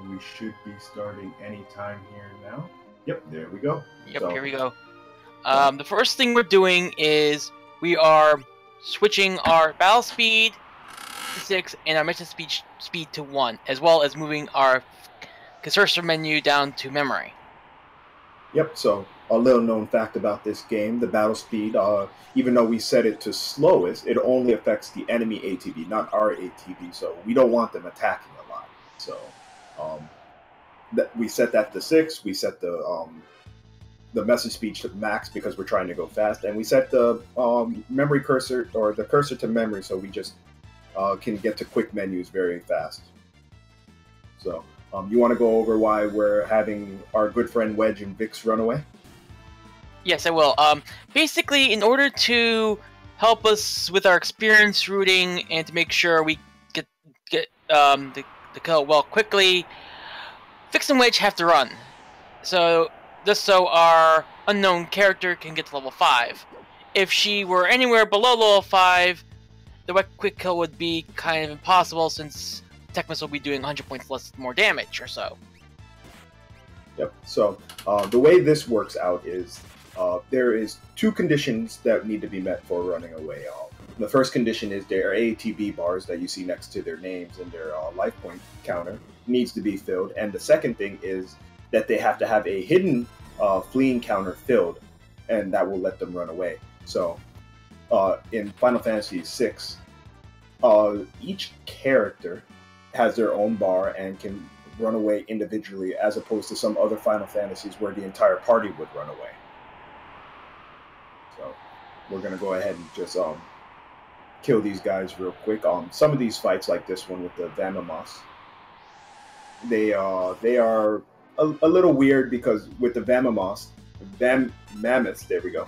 we should be starting anytime here now. Yep, there we go. Yep, So, here we go. The first thing we're doing is we are switching our battle speed to 6 and our mission speed to 1, as well as moving our cursor menu down to memory. Yep, so a little known fact about this game, the battle speed, even though we set it to slowest, it only affects the enemy ATB, not our ATB, so we don't want them attacking a lot. So we set that to 6, we set the message speed to max because we're trying to go fast, and we set the memory cursor, or the cursor to memory, so we just can get to quick menus very fast. So you want to go over why we're having our good friend Wedge and Vix run away? Yes, I will. Basically, in order to help us with our experience routing and to make sure we get the kill well quickly, Vix and Wedge have to run. So just so our unknown character can get to level 5. If she were anywhere below level 5, the quick kill would be kind of impossible since Tech Missile will be doing 100 points less more damage or so. Yep. So the way this works out is there is 2 conditions that need to be met for running away. The first condition is their ATB bars that you see next to their names and their life point counter needs to be filled. And the second thing is that they have to have a hidden fleeing counter filled, and that will let them run away. So in Final Fantasy VI, each character has their own bar and can run away individually, as opposed to some other Final Fantasies where the entire party would run away. So we're going to go ahead and just kill these guys real quick. Some of these fights, like this one with the Vamamos, they are a little weird because with the Vamamos, Mammoths, there we go.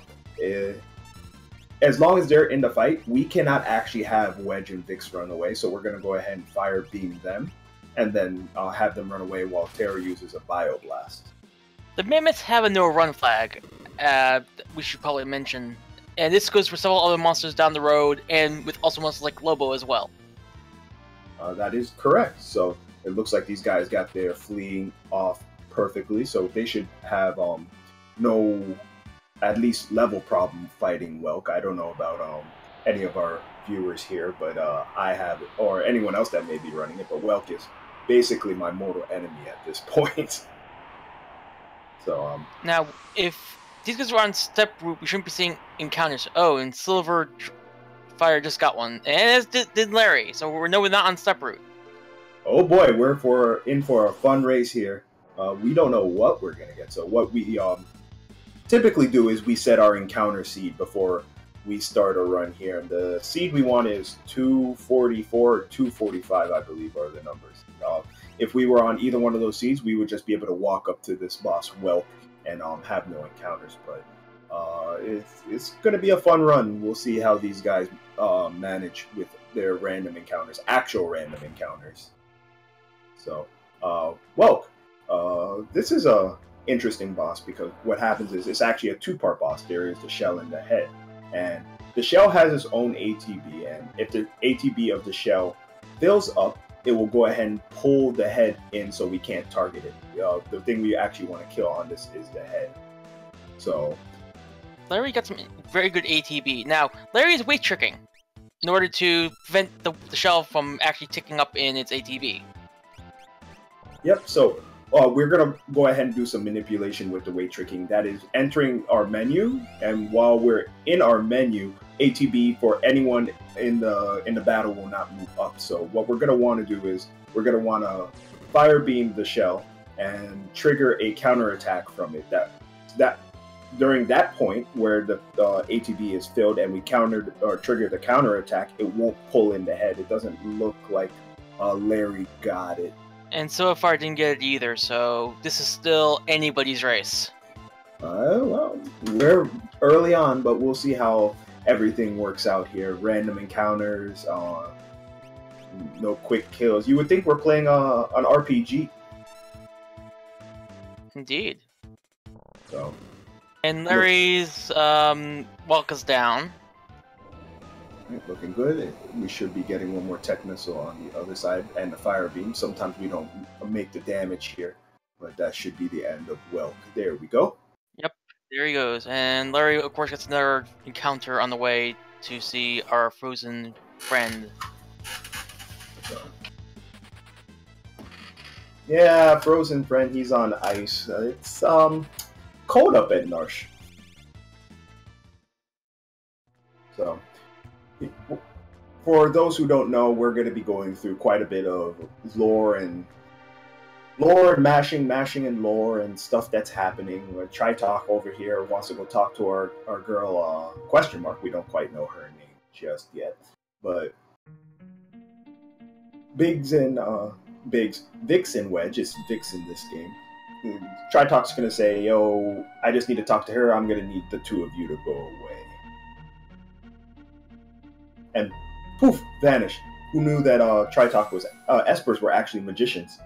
As long as they're in the fight, we cannot actually have Wedge and Vix run away, so we're going to go ahead and fire beam them, and then have them run away while Terra uses a Bioblast. The Mammoths have a no run flag, we should probably mention, and this goes for several other monsters down the road, and with also monsters like Lobo as well. That is correct. So it looks like these guys got their fleeing off perfectly, so they should have no at least level problem fighting Welk. I don't know about any of our viewers here, but I have it, or anyone else that may be running it, but Welk is basically my mortal enemy at this point. So now, if these guys were on step route, we shouldn't be seeing encounters. Oh, and sylverfyre just got one, and as did Larry, so we're not on step route. Oh boy, we're in for a fun race here. We don't know what we're gonna get, so what we typically do is we set our encounter seed before we start a run here, and the seed we want is 244 or 245, I believe, are the numbers. If we were on either one of those seeds, we would just be able to walk up to this boss Welk and have no encounters. But it's going to be a fun run. We'll see how these guys manage with their random encounters, actual random encounters. So, Welk, this is a interesting boss because what happens is it's actually a 2-part boss. There is the shell and the head, and the shell has its own ATB, and if the ATB of the shell fills up, it will go ahead and pull the head in so we can't target it. The thing we actually want to kill on this is the head. So Larry got some very good ATB. Now, Larry is weight tricking in order to prevent the shell from actually ticking up in its ATB. Yep, so we're going to go ahead and do some manipulation with the weight tricking. That is entering our menu, and while we're in our menu, ATB for anyone in the battle will not move up. So what we're going to want to do is we're going to want to fire beam the shell and trigger a counterattack from it. That during that point where the ATB is filled and we countered or trigger the counterattack, it won't pull in the head. It doesn't look like Larry got it. And so far, I didn't get it either, so this is still anybody's race. Well, we're early on, but we'll see how everything works out here. Random encounters, no quick kills. You would think we're playing an RPG. Indeed. So. And Larry's Welk is down. Right, looking good. We should be getting one more tech missile on the other side and the fire beam. Sometimes we don't make the damage here, but that should be the end of Welk. There we go. Yep, there he goes. And Larry, of course, gets another encounter on the way to see our frozen friend. So. Yeah, frozen friend, he's on ice. It's cold up at Narshe. So, for those who don't know, we're going to be going through quite a bit of lore and mashing and lore and stuff that's happening. Tritalk over here wants to go talk to our girl, question mark. We don't quite know her name just yet. But Vix and Wedge, it's Vix in this game. Tritalk's going to say, yo, I just need to talk to her. I'm going to need the two of you to go away. And poof, vanished. Who knew that Tritalk was Espers were actually magicians?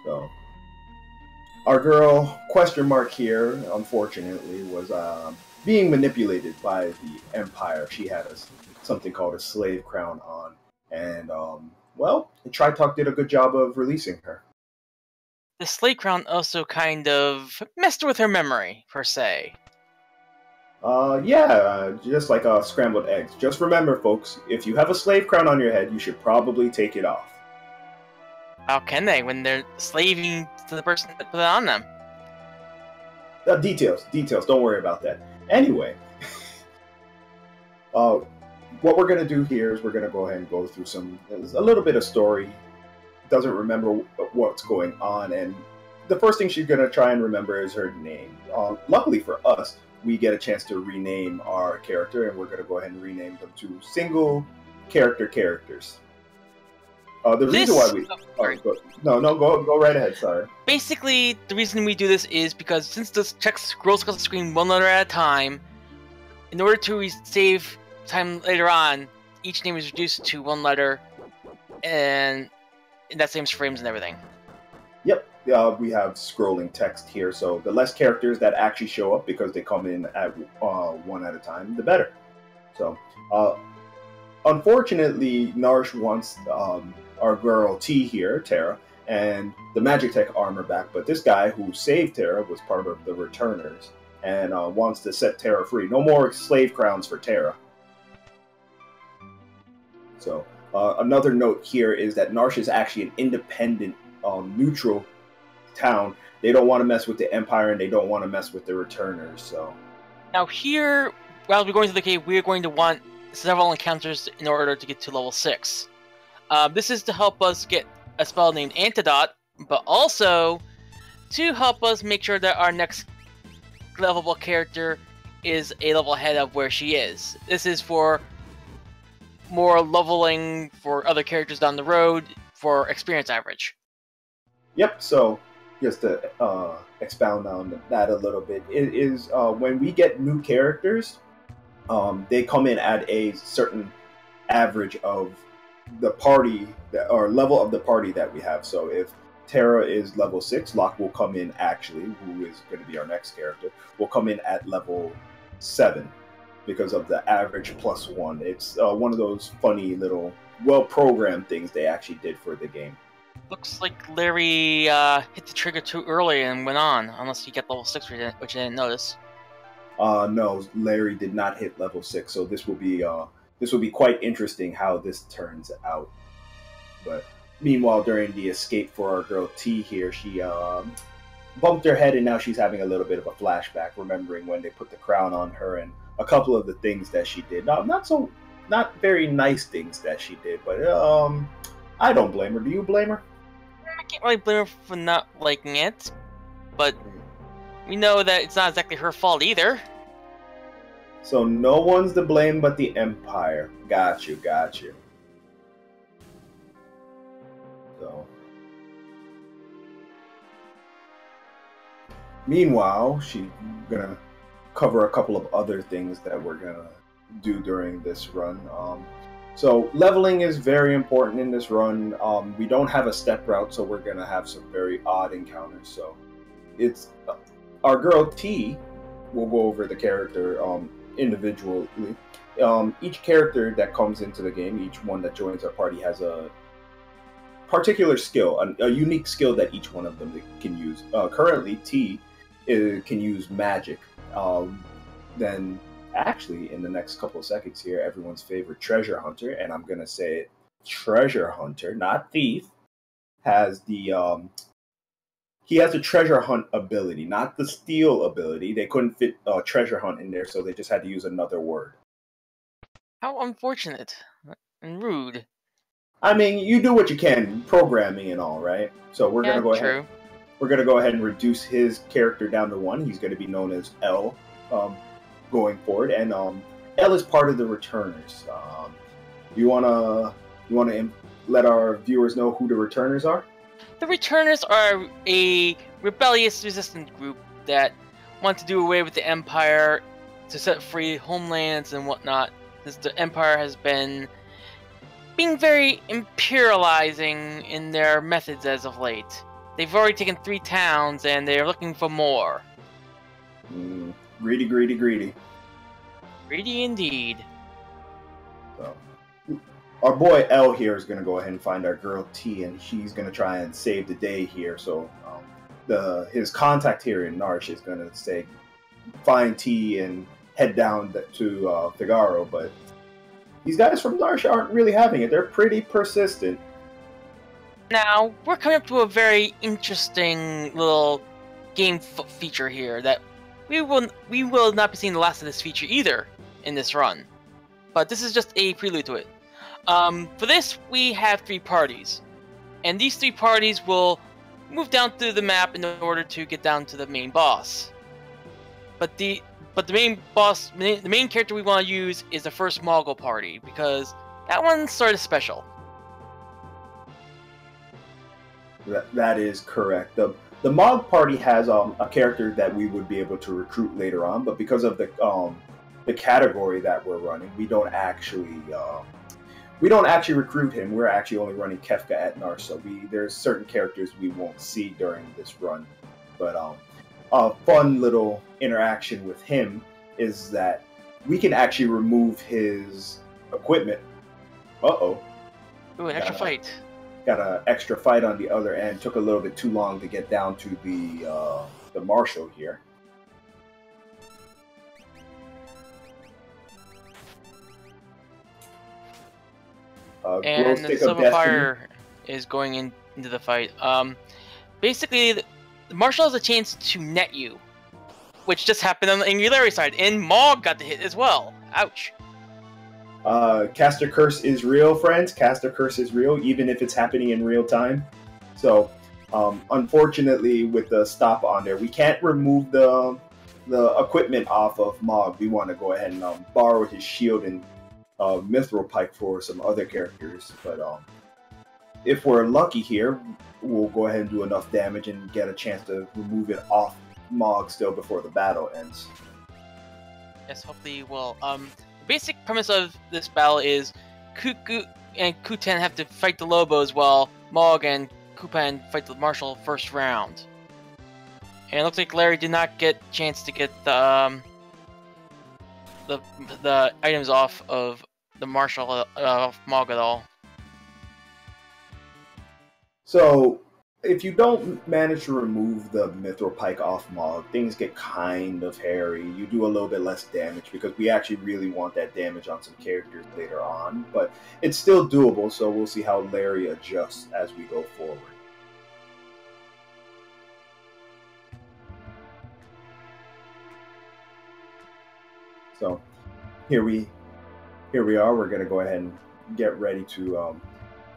So our girl question mark here, unfortunately, was being manipulated by the Empire. She had something called a slave crown on, and well, Tritalk did a good job of releasing her. The slave crown also kind of messed with her memory, per se. Yeah, just like scrambled eggs. Just remember, folks, if you have a slave crown on your head, you should probably take it off. How can they when they're slaving to the person that put it on them? Details. Don't worry about that. Anyway, what we're going to do here is we're going to go ahead and go through a little bit of story. Doesn't remember what's going on, and the first thing she's going to try and remember is her name. Luckily for us, we get a chance to rename our character, and we're going to go ahead and rename them to single characters. The reason why we go right ahead. Sorry. Basically, the reason we do this is because since this text scrolls across the screen one letter at a time, in order to save time later on, each name is reduced to one letter, and that saves frames and everything. Yep. We have scrolling text here, so the less characters that actually show up because they come in at one at a time, the better. So, unfortunately, Narshe wants our girl T here, Terra, and the Magic Tech armor back, but this guy who saved Terra was part of the Returners and wants to set Terra free. No more slave crowns for Terra. So, another note here is that Narshe is actually an independent, neutral town. They don't want to mess with the Empire, and they don't want to mess with the Returners. So now here, while we're going to the cave, we're going to want several encounters in order to get to level 6. This is to help us get a spell named Antidote, but also to help us make sure that our next lovable character is a level ahead of where she is. This is for more leveling for other characters down the road for experience average. Yep, so just to expound on that a little bit, it is when we get new characters, they come in at a certain average of the party or level of the party that we have. So if Terra is level 6, Locke will come in actually, who is going to be our next character, will come in at level 7 because of the average +1. It's one of those funny little well-programmed things they actually did for the game. Looks like Larry hit the trigger too early and went on, unless he got level 6, which I didn't notice. No, Larry did not hit level 6, so this will be quite interesting how this turns out. But meanwhile, during the escape for our girl T here, she bumped her head, and now she's having a little bit of a flashback, remembering when they put the crown on her and a couple of the things that she did. Not very nice things that she did, but I don't blame her. Do you blame her? I can't really blame her for not liking it, but we know that it's not exactly her fault either. So no one's to blame but the Empire. Got you. So, meanwhile, she's gonna cover a couple of other things that we're gonna do during this run. So leveling is very important in this run. We don't have a step route, so we're gonna have some very odd encounters. So it's our girl T we'll go over the character individually. Each character that comes into the game, each one that joins our party has a particular skill, a unique skill that each one of them can use. Currently, T can use magic. Then, actually, in the next couple of seconds here, everyone's favorite treasure hunter, and I'm gonna say it, treasure hunter, not thief, has the he has a treasure hunt ability, not the steal ability. They couldn't fit treasure hunt in there, so they just had to use another word. How unfortunate and rude. I mean, you do what you can, programming and all, right? So we're gonna go true. ahead. We're gonna go ahead and reduce his character down to 1. He's gonna be known as L, going forward, and L is part of the returners. You wanna let our viewers know who the returners are? The returners are a rebellious resistant group that want to do away with the Empire to set free homelands and whatnot, since the Empire has been being very imperializing in their methods as of late. They've already taken 3 towns, and they're looking for more. Greedy, greedy, greedy. Greedy indeed. So, our boy L here is going to go ahead and find our girl T, and she's going to try and save the day here. So, his contact here in Narshe is going to say, find T and head down to Figaro, but these guys from Narshe aren't really having it. They're pretty persistent. Now, we're coming up to a very interesting little game feature here that we will not be seeing the last of this feature either in this run. But this is just a prelude to it. For this, we have 3 parties. And these 3 parties will move down through the map in order to get down to the main boss. But the main boss, the main character we want to use is the first Mogul party, because that one's sort of special. That is correct. The Mog party has a character that we would be able to recruit later on, but because of the category that we're running, we don't actually recruit him. We're actually only running Kefka at Narshe, so there's certain characters we won't see during this run. But a fun little interaction with him is that we can actually remove his equipment. Ooh, an extra fight. Got an extra fight on the other end. Took a little bit too long to get down to the marshal here. And the sylverfyre is going into the fight. Basically, the marshal has a chance to net you, which just happened on the AngryLarry side, and Mog got the hit as well. Ouch. Caster Curse is real, friends. Caster Curse is real, even if it's happening in real time. So, unfortunately, with the stop on there, we can't remove the equipment off of Mog. We want to go ahead and borrow his shield and mithril pike for some other characters. But if we're lucky here, we'll go ahead and do enough damage and get a chance to remove it off Mog still before the battle ends. Yes, hopefully you will. The basic premise of this battle is Kuku and Kutan have to fight the Lobos while Mog and Kupan fight the Marshal first round. And it looks like Larry did not get a chance to get the items off of the Marshal of Mog at all. So, if you don't manage to remove the mithril pike off Mog, things get kind of hairy. You do a little bit less damage because we actually really want that damage on some characters later on. But it's still doable, so we'll see how Larry adjusts as we go forward. So, here we are. We're going to go ahead and get ready to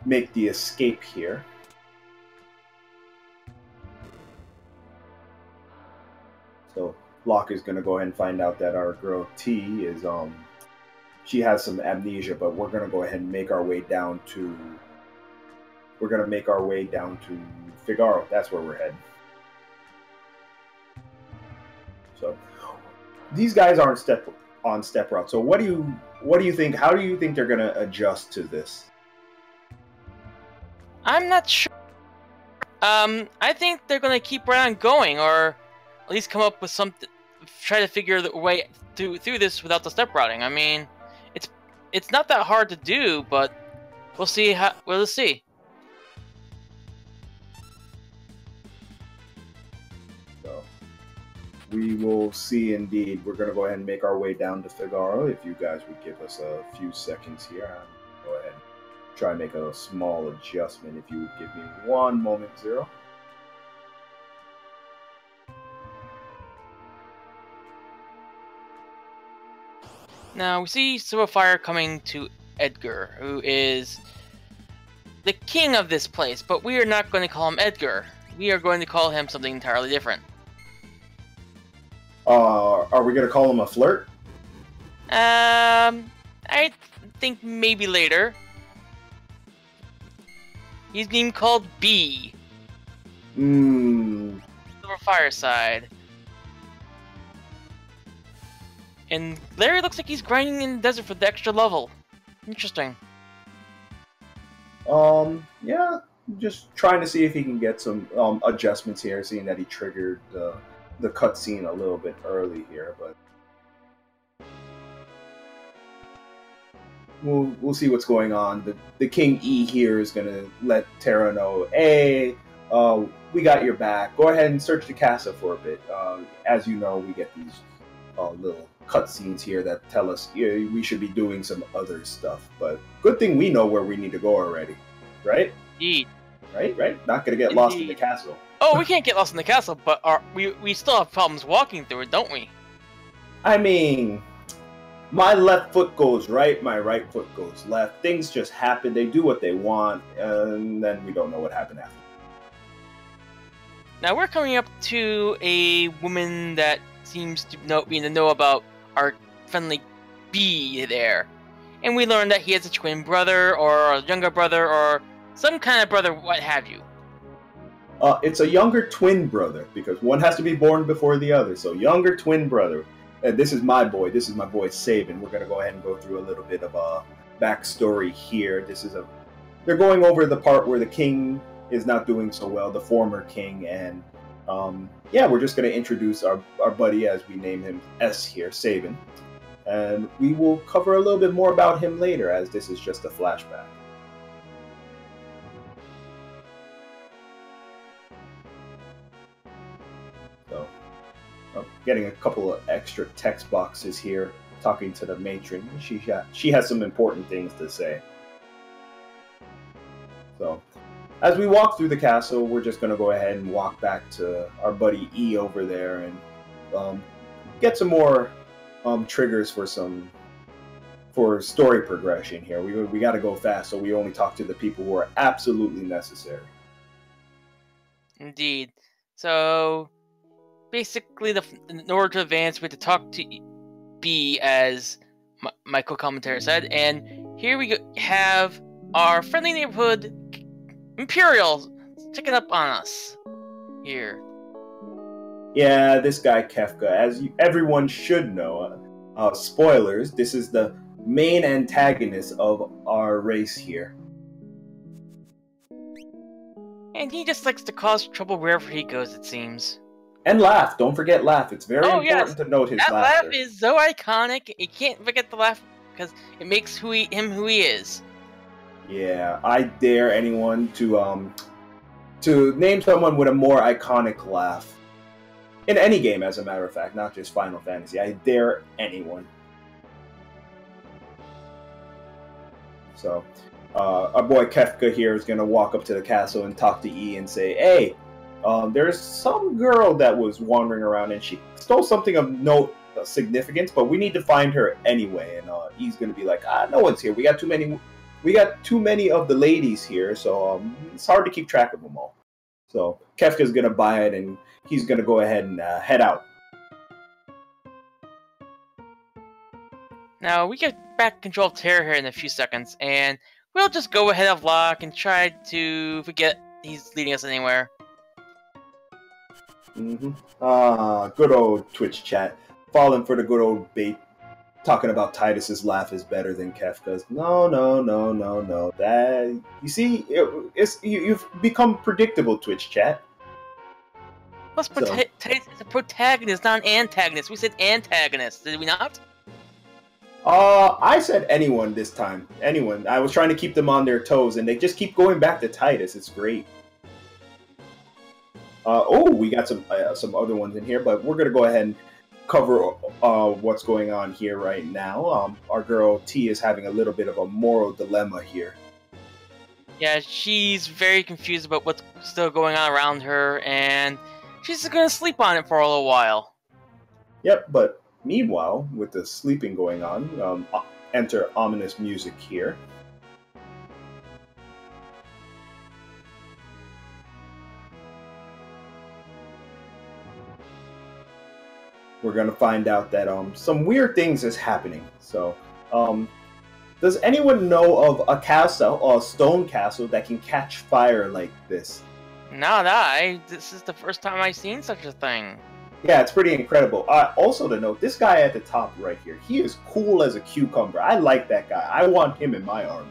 make the escape here. So Locke is going to go ahead and find out that our girl T is she has some amnesia, but we're going to go ahead and make our way down to Figaro. That's where we're heading. So these guys aren't step route. So what do you think? How do you think they're going to adjust to this? I'm not sure. I think they're going to keep right on going, or at least come up with something, try to figure the way through this without the step routing. I mean, it's not that hard to do, but we'll see how. We'll see. So we will see indeed. We're going to go ahead and make our way down to Figaro. If you guys would give us a few seconds here, I'll go ahead and try and make a small adjustment. If you would give me 1 moment, Zero. Now we see Sylverfyre coming to Edgar, who is the king of this place, but we are not going to call him Edgar. We are going to call him something entirely different. Are we going to call him a flirt? I think maybe later. He's being called B. Sylverfyre side. And Larry looks like he's grinding in the desert for the extra level. Interesting. Yeah, just trying to see if he can get some adjustments here, seeing that he triggered the cutscene a little bit early here, but we'll see what's going on. The King E here is gonna let Terra know, hey, we got your back. Go ahead and search the castle for a bit. As you know, we get these little cutscenes here that tell us we should be doing some other stuff. But good thing we know where we need to go already, right? Indeed. Right? Not gonna get lost in the castle. Oh, we can't get lost in the castle, but we still have problems walking through it, don't we? I mean, my left foot goes right, my right foot goes left. Things just happen. They do what they want, and then we don't know what happened after. Now we're coming up to a woman that seems to be in the know about our friendly B there. And we learned that he has a twin brother, or a younger brother, or some kind of brother, what have you. It's a younger twin brother, because one has to be born before the other. So younger twin brother. And this is my boy. This is my boy Sabin. We're going to go ahead and go through a little bit of a backstory here. They're going over the part where the king is not doing so well, the former king, and yeah, we're just going to introduce our buddy, as we name him S here, Sabin. And we will cover a little bit more about him later, as this is just a flashback. So, getting a couple of extra text boxes here, talking to the matron. She has some important things to say. So, as we walk through the castle, we're just going to go ahead and walk back to our buddy E over there and get some more triggers for story progression here. We got to go fast, so we only talk to the people who are absolutely necessary. Indeed. So, basically, in order to advance, we have to talk to B, as my co-commentator said, and here we have our friendly neighborhood Imperial checking up on us here. Yeah, this guy Kefka, as everyone should know, spoilers, this is the main antagonist of our race here. And he just likes to cause trouble wherever he goes, it seems. And laugh, don't forget laugh. It's very important to note his laughter. That laugh is so iconic, you can't forget the laugh, because it makes him who he is. Yeah, I dare anyone to name someone with a more iconic laugh. In any game, as a matter of fact, not just Final Fantasy. I dare anyone. So, our boy Kefka here is going to walk up to the castle and talk to E and say, hey, there's some girl that was wandering around and she stole something of no significance, but we need to find her anyway. And E's going to be like, no one's here. We got too many of the ladies here, so it's hard to keep track of them all. So Kefka's going to buy it, and he's going to go ahead and head out. Now, we get back control of Terra here in a few seconds, and we'll just go ahead of Locke and try to forget he's leading us anywhere. Good old Twitch chat. Falling for the good old bait. Talking about Titus's laugh is better than Kefka's. No. That, you see, you've become predictable, Twitch chat. Plus, So, it's a protagonist, not an antagonist. We said antagonist, did we not? I said anyone this time. Anyone. I was trying to keep them on their toes, and they just keep going back to Titus. It's great. Oh, we got some other ones in here, but we're gonna go ahead and cover what's going on here right now. Our girl T is having a little bit of a moral dilemma here. Yeah, she's very confused about what's still going on around her, and she's just gonna sleep on it for a little while. Yep, but meanwhile, with the sleeping going on, enter ominous music here. We're gonna find out that some weird things is happening. So, does anyone know of a castle, a stone castle that can catch fire like this? Not this is the first time I've seen such a thing. Yeah, it's pretty incredible. Also to note, this guy at the top right here, he is cool as a cucumber. I like that guy. I want him in my army.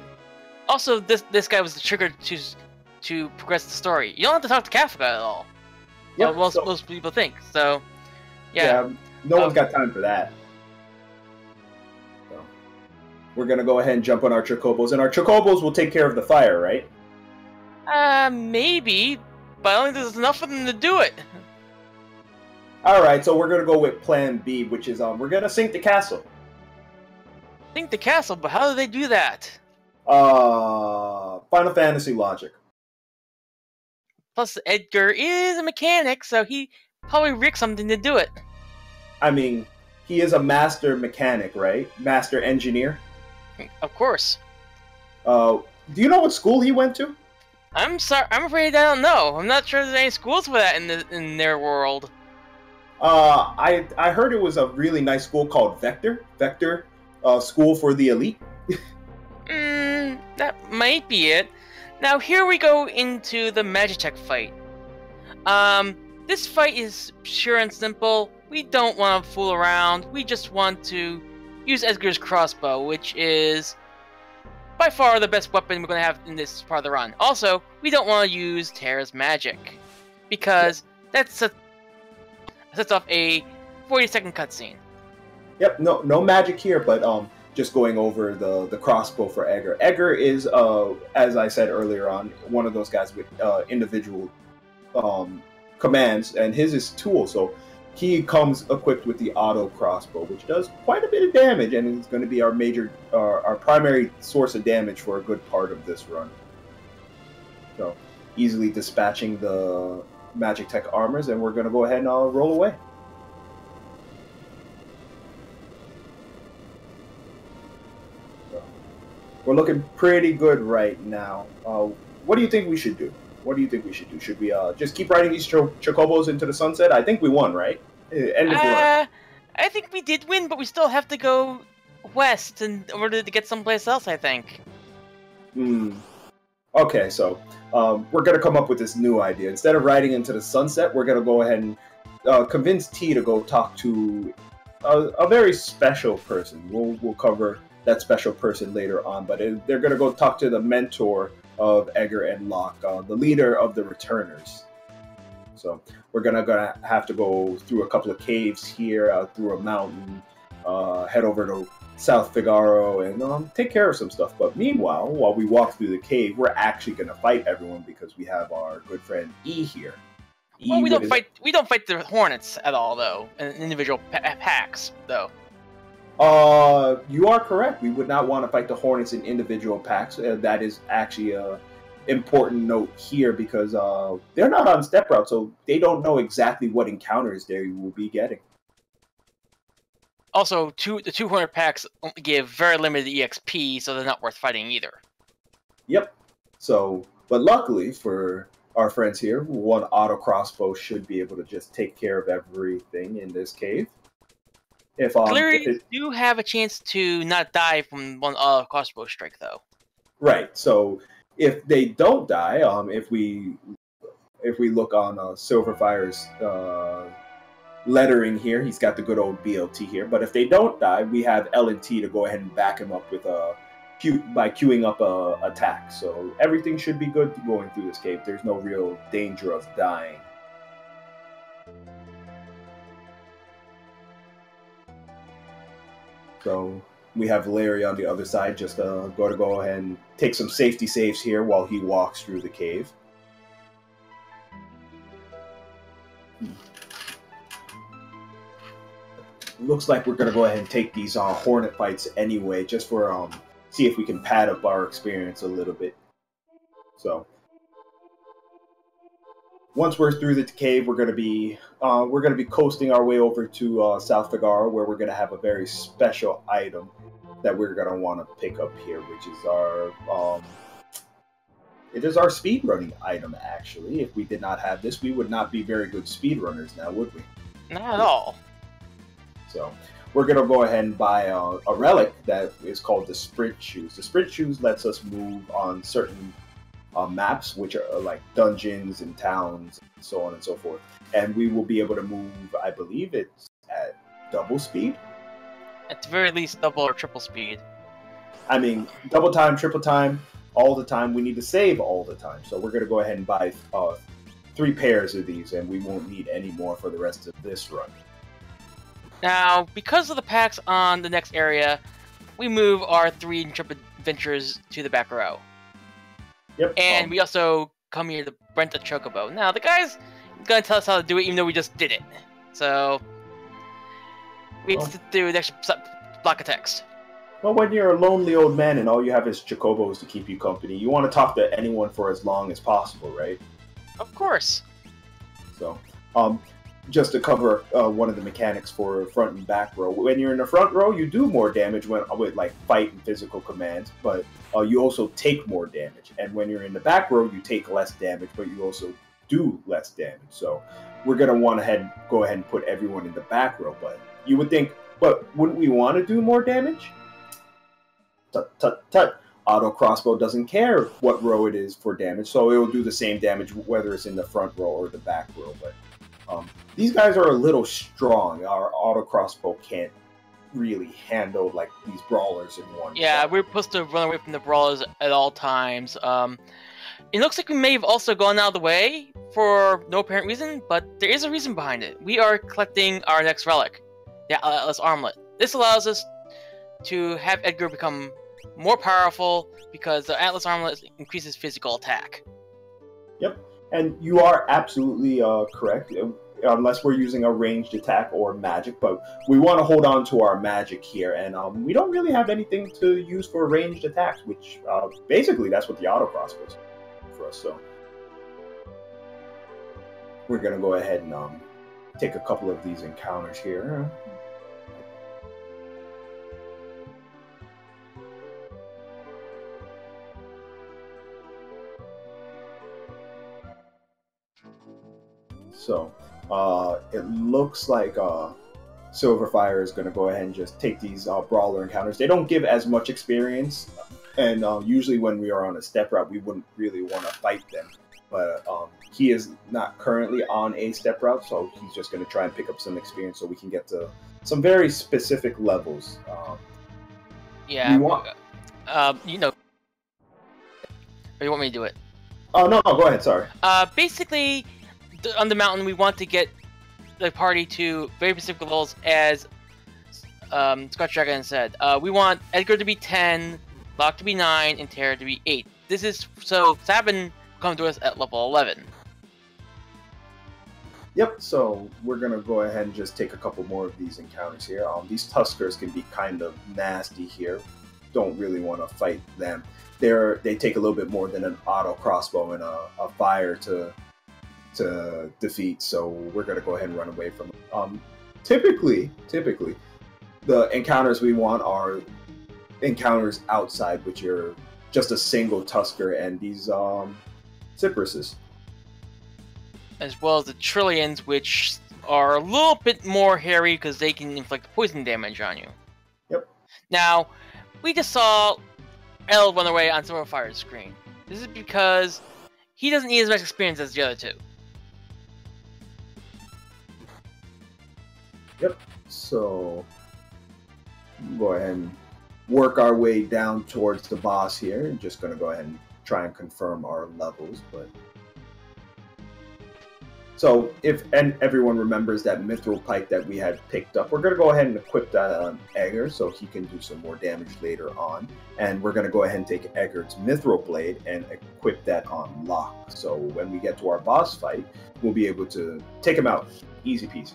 Also, this guy was the trigger to progress the story. You don't have to talk to Kefka at all. Yeah, most people think. So, yeah. No one's got time for that. So, we're gonna go ahead and jump on our chocobos, and our chocobos will take care of the fire, right? Maybe, but I don't think there's enough of them to do it. All right, so we're gonna go with Plan B, which is we're gonna sink the castle. Sink the castle, but how do they do that? Final Fantasy logic. Plus, Edgar is a mechanic, so he probably rigged something to do it. I mean, he is a master mechanic, right? Master engineer. Of course. Do you know what school he went to? I'm sorry. I'm afraid I don't know. I'm not sure there's any schools for that in their world. I heard it was a really nice school called Vector. Vector, school for the elite. That might be it. Now here we go into the Magitech fight. This fight is pure and simple. We don't want to fool around. We just want to use Edgar's crossbow, which is by far the best weapon we're going to have in this part of the run. Also, we don't want to use Terra's magic, because that sets off a 40-second cutscene. Yep, no magic here, but just going over the crossbow for Edgar. Edgar is, as I said earlier on, one of those guys with individual commands, and his is tool, so he comes equipped with the auto crossbow, which does quite a bit of damage, and is going to be our primary source of damage for a good part of this run. So, easily dispatching the Magitech armors, and we're going to go ahead and roll away. So, we're looking pretty good right now. What do you think we should do? What do you think we should do? Should we just keep riding these chocobos into the sunset? I think we won, right? End of run. I think we did win, but we still have to go west in order to get someplace else, I think. Okay, so we're going to come up with this new idea. Instead of riding into the sunset, we're going to go ahead and convince T to go talk to a very special person. We'll cover that special person later on, but they're going to go talk to the mentor of Edgar and Locke, the leader of the Returners. So we're gonna have to go through a couple of caves here, through a mountain, head over to South Figaro, and take care of some stuff. But meanwhile, while we walk through the cave, we're actually gonna fight everyone because we have our good friend E here. Well, we don't fight the Hornets at all, though, in individual packs, though. You are correct. We would not want to fight the Hornets in individual packs. That is actually a important note here, because they're not on step route, so they don't know exactly what encounters they will be getting. Also, the 200 packs only give very limited EXP, so they're not worth fighting either. Yep. So, but luckily for our friends here, one auto crossbow should be able to just take care of everything in this cave. If do have a chance to not die from one crossbow strike, though. Right. So if they don't die, if we look on Sylverfyre's lettering here, he's got the good old BLT here. But if they don't die, we have L&T to go ahead and back him up with by queuing up a attack. So everything should be good going through this cave. There's no real danger of dying. So we have Larry on the other side. Just go ahead and take some safety saves here while he walks through the cave. Looks like we're gonna go ahead and take these hornet fights anyway, just for see if we can pad up our experience a little bit. So once we're through the cave, we're gonna be coasting our way over to South Tagara, where we're gonna have a very special item that we're gonna want to pick up here, which is our it is our speedrunning item. Actually, if we did not have this, we would not be very good speedrunners now, would we? Not at all. So we're going to go ahead and buy a relic that is called the Sprint Shoes. The Sprint Shoes lets us move on certain maps, which are like dungeons and towns, and so on and so forth. And we will be able to move, I believe it's at double speed? At the very least, double or triple speed. I mean, double time, triple time, all the time. We need to save all the time. So we're going to go ahead and buy 3 pairs of these, and we won't need any more for the rest of this run. Now, because of the packs on the next area, we move our 3 intrepid adventurers to the back row. Yep. And we also come here to rent a chocobo. Now, the guy's gonna tell us how to do it, even though we just did it. So we have to do an extra block of text. Well, when you're a lonely old man and all you have is chocobos to keep you company, you want to talk to anyone for as long as possible, right? Of course. So, just to cover one of the mechanics for front and back row. When you're in the front row, you do more damage with like fight and physical commands, but you also take more damage. And when you're in the back row, you take less damage, but you also do less damage. So we're gonna want to go ahead and put everyone in the back row. But you would think, but wouldn't we want to do more damage? Tut tut tut. Auto crossbow doesn't care what row it is for damage, so it will do the same damage whether it's in the front row or the back row. But these guys are a little strong. Our auto crossbow can't really handle like these brawlers in one. Yeah, we're supposed to run away from the brawlers at all times. It looks like we may have also gone out of the way for no apparent reason, but there is a reason behind it. We are collecting our next relic, the Atlas Armlet. This allows us to have Edgar become more powerful because the Atlas Armlet increases physical attack. Yep. And you are absolutely correct, unless we're using a ranged attack or magic, but we want to hold on to our magic here, and we don't really have anything to use for ranged attacks, which basically that's what the auto crossbow is for us. So we're going to go ahead and take a couple of these encounters here. So, it looks like Sylverfyre is going to go ahead and just take these brawler encounters. They don't give as much experience, and usually when we are on a step route, we wouldn't really want to fight them. But he is not currently on a step route, so he's just going to try and pick up some experience so we can get to some very specific levels. Yeah, you know. Or you want me to do it? Oh, no, go ahead, sorry. Basically, on the mountain, we want to get the party to very specific levels, as Scotch Dragon said. We want Edgar to be 10, Locke to be 9, and Terra to be 8. This is so Sabin come to us at level 11. Yep, so we're going to go ahead and just take a couple more of these encounters here. These Tuskers can be kind of nasty here. Don't really want to fight them. They take a little bit more than an auto crossbow and a fire to defeat, so we're going to go ahead and run away from them. Typically, the encounters we want are encounters outside, which are just a single Tusker and these Cypresses. As well as the Trillions, which are a little bit more hairy because they can inflict poison damage on you. Yep. Now, we just saw L run away on Sylverfyre's screen. This is because he doesn't need as much experience as the other two. Yep, so go ahead and work our way down towards the boss here. I'm just going to go ahead and try and confirm our levels, but So and everyone remembers that mithril pike that we had picked up, we're going to go ahead and equip that on Egger so he can do some more damage later on. And we're going to go ahead and take Egger's mithril blade and equip that on Locke. So when we get to our boss fight, we'll be able to take him out. Easy peasy.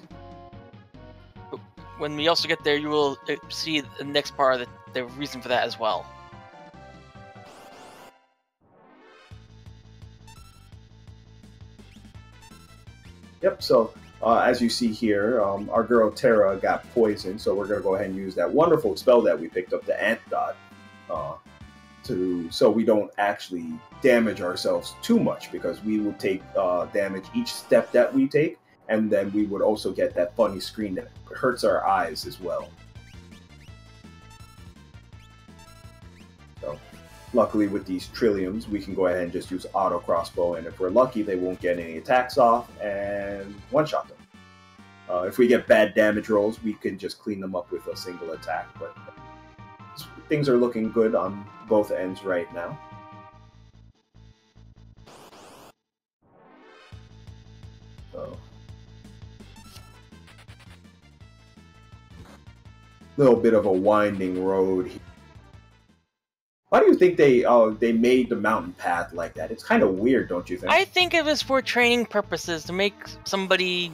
When we also get there, you will see the next part of the reason for that as well. Yep, so as you see here, our girl Terra got poisoned, so we're going to go ahead and use that wonderful spell that we picked up, the Ant Dot, so we don't actually damage ourselves too much, because we will take damage each step that we take, and then we would also get that funny screen that hurts our eyes as well. So, luckily with these Trilliums, we can go ahead and just use auto crossbow, and if we're lucky, they won't get any attacks off and one-shot them. If we get bad damage rolls, we can just clean them up with a single attack, but things are looking good on both ends right now. So, little bit of a winding road here. Why do you think they made the mountain path like that? It's kind of weird, don't you think? I think it was for training purposes, to make somebody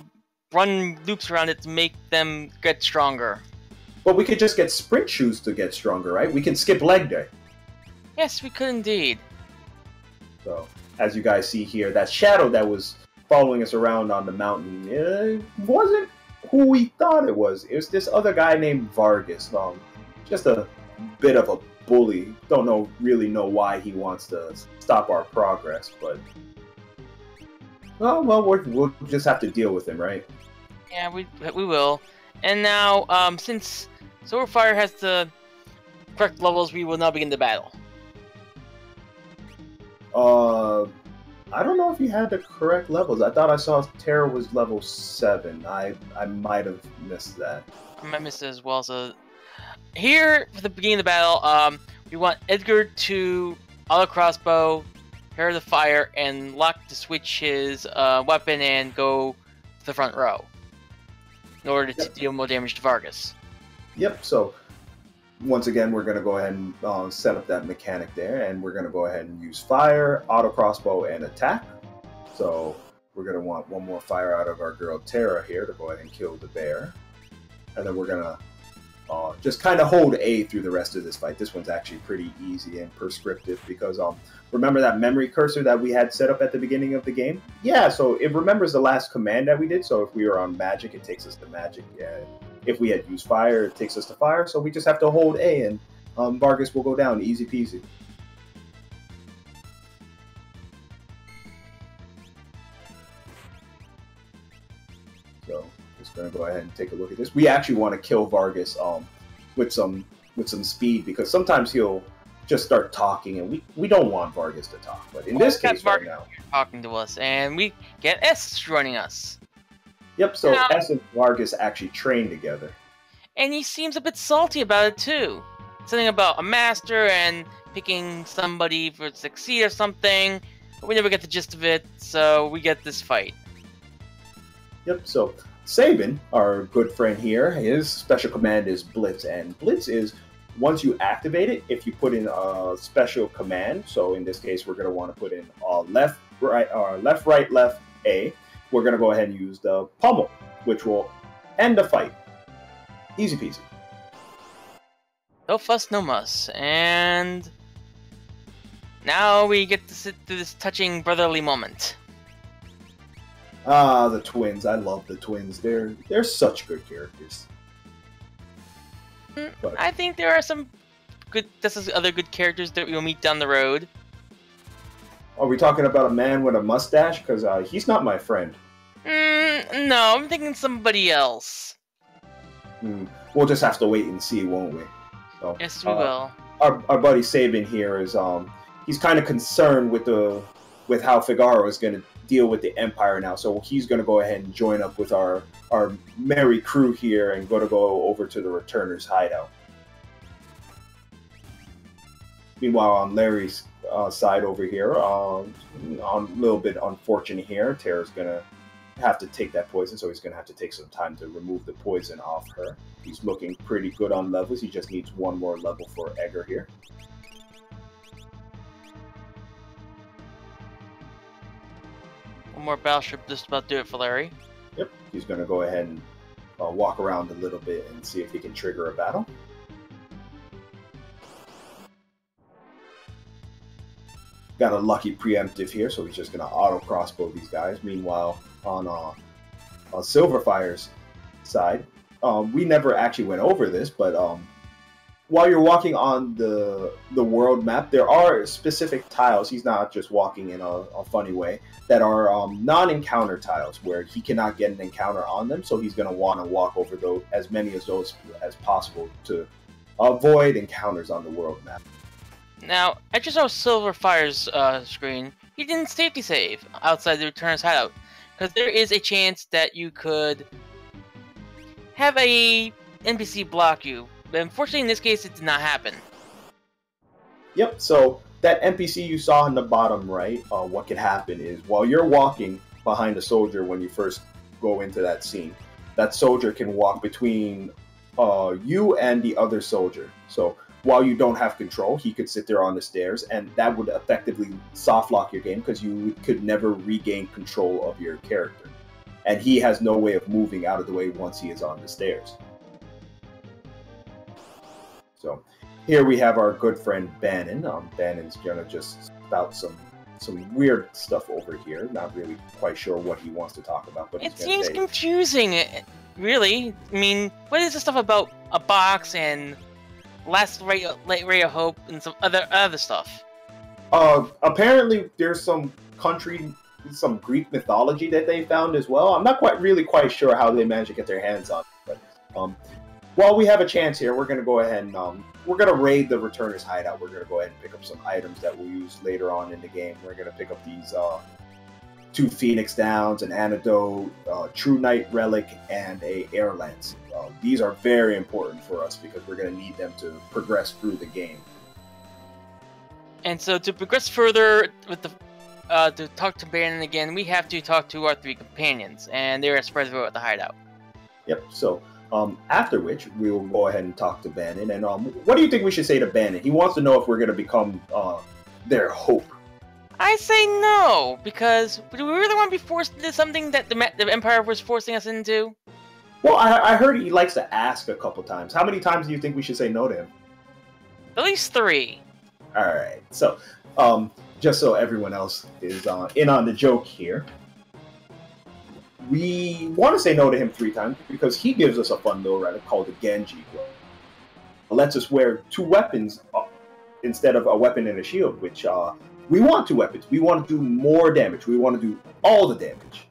run loops around it to make them get stronger. But we could just get sprint shoes to get stronger, right? We can skip leg day. Yes, we could indeed. So, as you guys see here, that shadow that was following us around on the mountain wasn't who we thought it was. It was this other guy named Vargas. Just a bit of a bully. Don't really know why he wants to stop our progress, but well, we'll just have to deal with him, right? Yeah, we will. And now, since Sylverfyre has the correct levels, we will now begin the battle. I don't know if you had the correct levels. I thought I saw Terra was level 7. I might have missed that. I might miss it as well. So here, for the beginning of the battle, we want Edgar to auto crossbow, Hair the Fire, and Locke to switch his weapon and go to the front row in order to deal more damage to Vargas. Yep, so once again, we're going to go ahead and set up that mechanic there, and we're going to go ahead and use fire, auto crossbow, and attack. So we're going to want one more fire out of our girl Terra here to go ahead and kill the bear. And then we're going to just kind of hold A through the rest of this fight. This one's actually pretty easy and prescriptive because remember that memory cursor that we had set up at the beginning of the game? Yeah, so it remembers the last command that we did. So if we were on magic, it takes us to magic. And if we had used fire, it takes us to fire. So we just have to hold A, and Vargas will go down easy peasy. So just gonna go ahead and take a look at this. We actually want to kill Vargas with some speed, because sometimes he'll just start talking, and we don't want Vargas to talk. But in this case right now, talking to us, and we get S joining us. Yep. So S and Vargas actually train together, and he seems a bit salty about it too. Something about a master and picking somebody for to succeed or something. But we never get the gist of it, so we get this fight. Yep. So Sabin, our good friend here, his special command is Blitz, and Blitz is once you activate it, if you put in a special command. So in this case, we're going to want to put in left, right, A. We're going to go ahead and use the pummel, which will end the fight. Easy peasy. No fuss, no muss. And now we get to sit through this touching brotherly moment. Ah, the twins. I love the twins. They're such good characters. But I think there are some good, other good characters that we will meet down the road. Are we talking about a man with a mustache? Because he's not my friend. No, I'm thinking somebody else. We'll just have to wait and see, won't we? So, yes, we will. Our buddy Sabin here is he's kind of concerned with how Figaro is going to deal with the Empire now. So he's going to go ahead and join up with our merry crew here and go over to the Returners' hideout. Meanwhile, on Larry's side over here, a little bit unfortunate here. Terra's going to have to take that poison, so he's going to have to take some time to remove the poison off her. He's looking pretty good on levels. He just needs one more level for Edgar here. One more battleship just about do it for Larry. Yep, he's going to go ahead and walk around a little bit and see if he can trigger a battle. Got a lucky preemptive here, so he's just going to auto crossbow these guys. Meanwhile, on Sylverfyre's side, we never actually went over this, but while you're walking on the world map, there are specific tiles. He's not just walking in a funny way, that are non-encounter tiles where he cannot get an encounter on them, so he's going to want to walk over those, as many of those as possible, to avoid encounters on the world map. Now, I just saw Sylverfyre's screen. He didn't safety save outside the Returner's hideout, because there is a chance that you could have a NPC block you. But unfortunately, in this case, it did not happen. Yep, so that NPC you saw in the bottom right, what could happen is while you're walking behind a soldier when you first go into that scene, that soldier can walk between you and the other soldier. So while you don't have control, he could sit there on the stairs, and that would effectively soft lock your game because you could never regain control of your character. And he has no way of moving out of the way once he is on the stairs. So here we have our good friend Bannon. Bannon's gonna just spout some weird stuff over here. Not really quite sure what he wants to talk about, but it seems confusing, really. I mean, what is this stuff about a box and last ray of hope and some other stuff? Apparently there's some Greek mythology that they found as well. I'm not quite sure how they managed to get their hands on it, but while we have a chance here, we're going to go ahead and we're going to raid the Returner's hideout. We're going to go ahead and pick up some items that we'll use later on in the game. We're going to pick up these 2 Phoenix Downs, an Antidote, True Knight Relic, and a Air Lance. These are very important for us because we're going to need them to progress through the game. And so to progress further with the to talk to Bannon again, we have to talk to our 3 companions, and they're spread throughout the hideout. Yep, so after which, we will go ahead and talk to Bannon. And what do you think we should say to Bannon? He wants to know if we're going to become their hope. I say no, because do we really want to be forced into something that the Empire was forcing us into? Well, I heard he likes to ask a couple times. How many times do you think we should say no to him? At least 3. Alright, so just so everyone else is in on the joke here, we want to say no to him 3 times because he gives us a fun little relic called the Genji Glove. It lets us wear 2 weapons instead of a weapon and a shield, which we want 2 weapons. We want to do more damage. We want to do all the damage.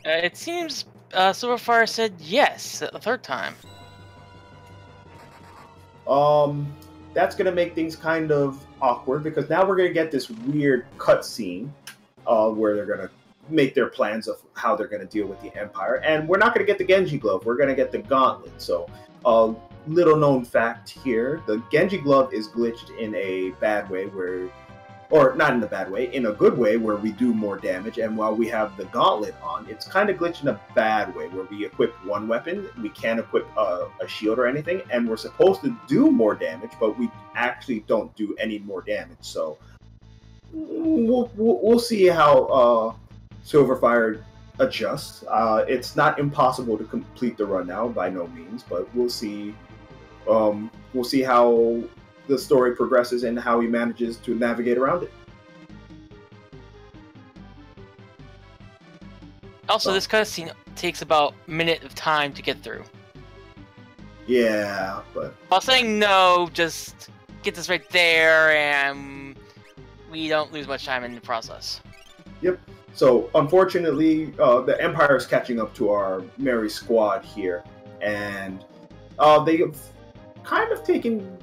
It seems Sylverfyre said yes the 3rd time. That's going to make things kind of awkward because now we're going to get this weird cutscene where they're going to make their plans of how they're going to deal with the Empire. And we're not going to get the Genji Glove. We're going to get the Gauntlet. So, little known fact here, the Genji Glove is glitched in a bad way where, or not in a bad way, in a good way where we do more damage. And while we have the Gauntlet on, it's kind of glitched in a bad way where we equip 1 weapon, we can't equip a shield or anything, and we're supposed to do more damage, but we actually don't do any more damage. So we'll see how Sylverfyre adjusts. It's not impossible to complete the run now, by no means, but we'll see. We'll see how the story progresses and how he manages to navigate around it. Also, this cutscene takes about a minute of time to get through. Yeah, but while saying no, just get this right there, and we don't lose much time in the process. Yep. So, unfortunately, the Empire is catching up to our merry squad here, and they've kind of taken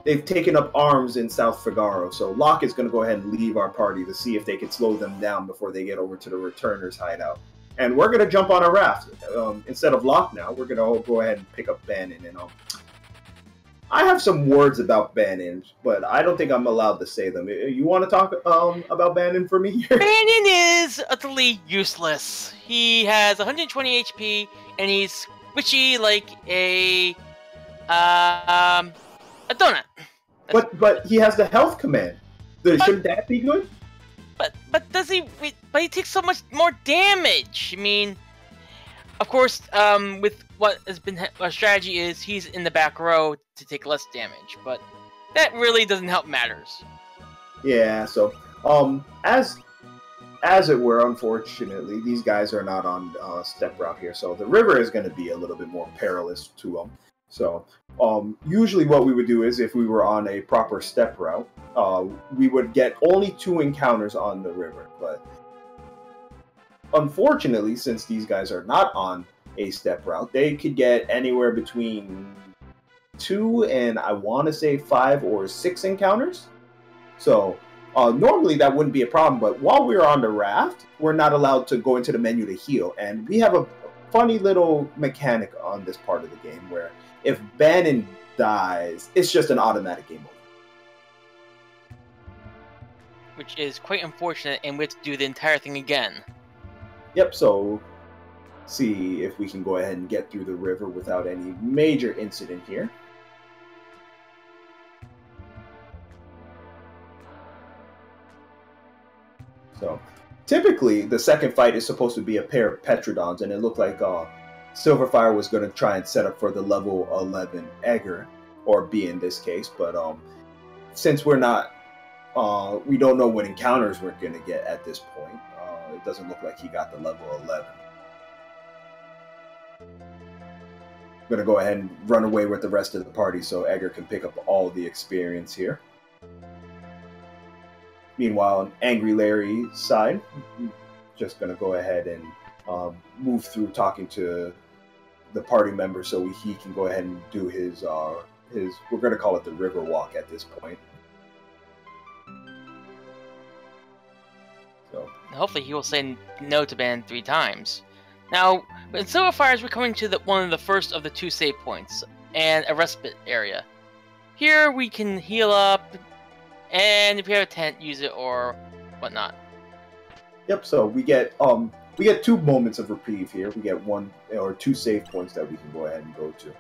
they've taken up arms in South Figaro. So Locke is going to go ahead and leave our party to see if they can slow them down before they get over to the Returner's hideout. And we're going to jump on a raft. Instead of Locke now, we're going to go ahead and pick up Bannon. And I have some words about Bannon, but I don't think I'm allowed to say them. You want to talk about Bannon for me here? Bannon is utterly useless. He has 120 HP, and he's squishy like a donut. But he has the health command. Shouldn't that be good? But does he? But he takes so much more damage. I mean, of course, with what has been our strategy is he's in the back row to take less damage, but that really doesn't help matters. Yeah. So as it were, unfortunately, these guys are not on step route here, so the river is going to be a little bit more perilous to them. So usually what we would do is if we were on a proper step route, we would get only 2 encounters on the river. But unfortunately, since these guys are not on a step route, they could get anywhere between 2 and I want to say 5 or 6 encounters. So normally that wouldn't be a problem, but while we're on the raft, we're not allowed to go into the menu to heal. And we have a funny little mechanic on this part of the game where if Bannon dies, it's just an automatic game over. Which is quite unfortunate, and we have to do the entire thing again. Yep, so see if we can go ahead and get through the river without any major incident here. So typically, the second fight is supposed to be a pair of Petrodons, and it looked like Sylverfyre was going to try and set up for the level 11 Egger, or B in this case, but since we're not, we don't know what encounters we're going to get at this point, it doesn't look like he got the level 11. I'm going to go ahead and run away with the rest of the party so Egger can pick up all the experience here. Meanwhile, on AngryLarry's side, just going to go ahead and move through talking to the party member so he can go ahead and do his we're going to call it the river walk at this point. So hopefully he will say no to Ban 3 times. Now, in Sylverfyre, we're coming to one of the first of the 2 save points and a respite area. Here we can heal up, and if we have a tent, use it or whatnot. Yep. So we get 2 moments of reprieve here. We get 1 or 2 save points that we can go ahead and go to.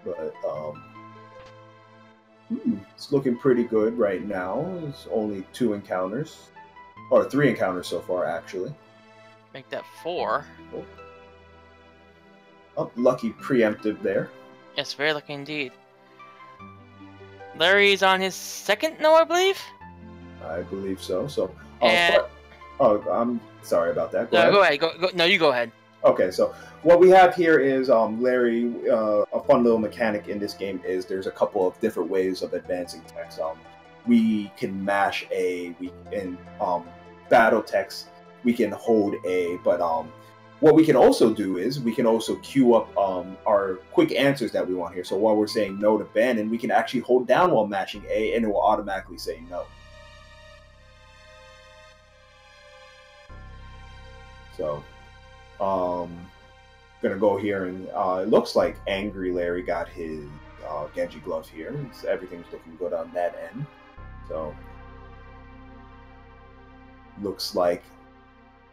But it's looking pretty good right now. It's only 2 encounters, or 3 encounters so far, actually. Make that 4. Oh, lucky preemptive there. Yes, very lucky indeed. Larry's on his 2nd, no, I believe? I believe so. So, and... I'm sorry about that. Go ahead. Go. No, you go ahead. Okay, so what we have here is Larry. A fun little mechanic in this game is there's a couple of different ways of advancing text. We can mash A. We in battle text we can hold A, but what we can also do is we can also queue up our quick answers that we want here. So while we're saying no to Bannon, we can actually hold down while mashing A, and it will automatically say no. So, gonna go here and it looks like AngryLarry got his Genji glove here. Everything's looking good on that end. So, looks like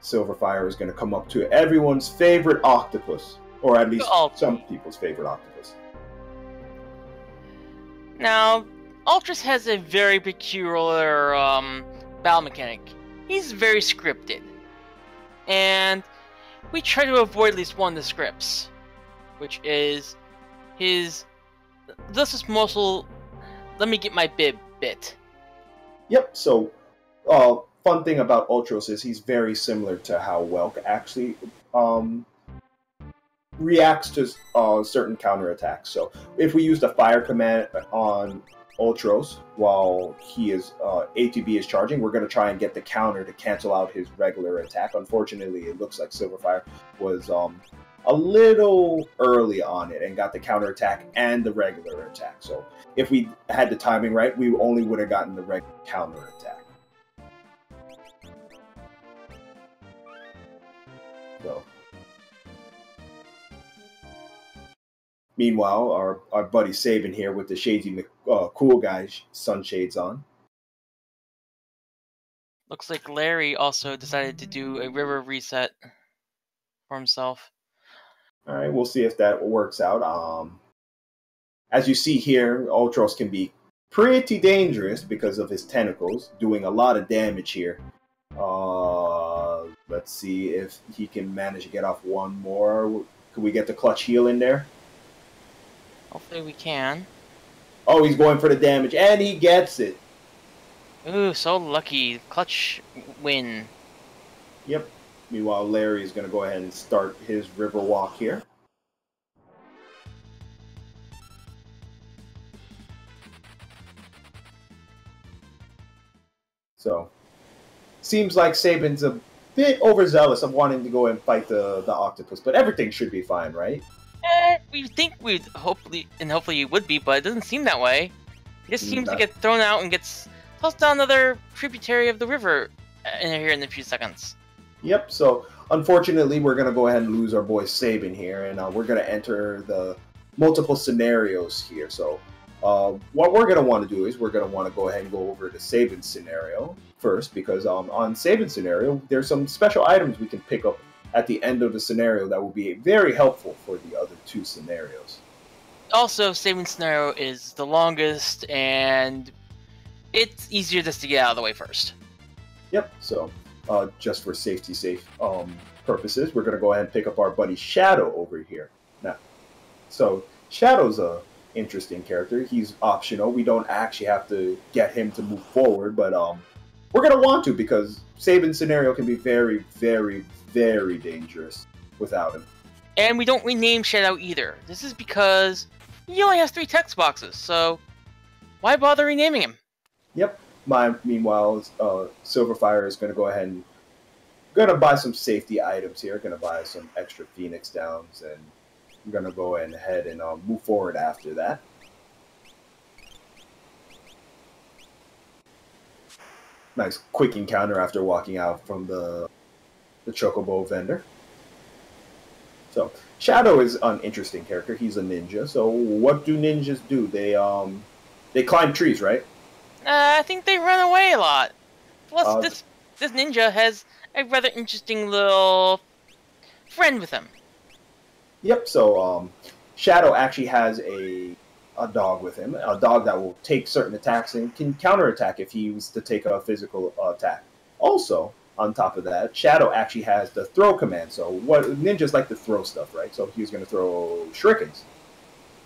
Sylverfyre is going to come up to everyone's favorite octopus, or at least some people's favorite octopus. Now, Ultras has a very peculiar battle mechanic. He's very scripted, and we try to avoid at least one of the scripts, which is his "This muscle, let me get my bib" bit. Yep. So, fun thing about Ultros is he's very similar to how Welk actually reacts to certain counterattacks. So if we use the fire command on Ultros while his ATB is charging, we're going to try and get the counter to cancel out his regular attack. Unfortunately, it looks like Sylverfyre was a little early on it and got the counterattack and the regular attack. So if we had the timing right, we only would have gotten the regular counterattack. So Meanwhile, our buddy Saban here with the shady cool guy sunshades on. Looks like Larry also decided to do a river reset for himself. All right, we'll see if that works out. As you see here, Ultros can be pretty dangerous because of his tentacles, doing a lot of damage here. Let's see if he can manage to get off one more. Could we get the clutch heal in there? Hopefully we can. Oh, he's going for the damage, and he gets it. Ooh, so lucky. Clutch win. Yep. Meanwhile, Larry is going to go ahead and start his river walk here. So, seems like Saban's a bit overzealous of wanting to go and fight the octopus, but everything should be fine, right? We think we'd hopefully you would be, but it doesn't seem that way. He just seems to get thrown out and gets tossed down another tributary of the river here in a few seconds. Yep, so unfortunately we're going to go ahead and lose our boy Saban here, and we're going to enter the multiple scenarios here. So what we're going to want to do is we're going to want to go ahead and go over to Saban's scenario first, because on Saban's scenario, there's some special items we can pick up at the end of the scenario that will be very helpful for the other two scenarios. Also, Saban's scenario is the longest, and it's easier just to get out of the way first. Yep, so just for safety purposes, we're going to go ahead and pick up our buddy Shadow over here. Now, so Shadow's a interesting character. He's optional. We don't actually have to get him to move forward, but we're going to want to, because Saban's scenario can be very, very, very dangerous without him. And we don't rename Shadow either. This is because he only has 3 text boxes, so why bother renaming him? Yep. Meanwhile, Sylverfyre is going to go ahead and buy some safety items here. Going to buy some extra Phoenix Downs, and I'm going to go ahead and move forward after that. Nice quick encounter after walking out from the Chocobo vendor. So Shadow is an interesting character. He's a ninja. So what do ninjas do? They climb trees, right? I think they run away a lot. Plus, this ninja has a rather interesting little friend with him. Yep. So Shadow actually has a dog with him. A dog that will take certain attacks and can counterattack if he was to take a physical attack. Also, on top of that, Shadow actually has the throw command. So what ninjas like to throw stuff, right? So he's going to throw shurikens.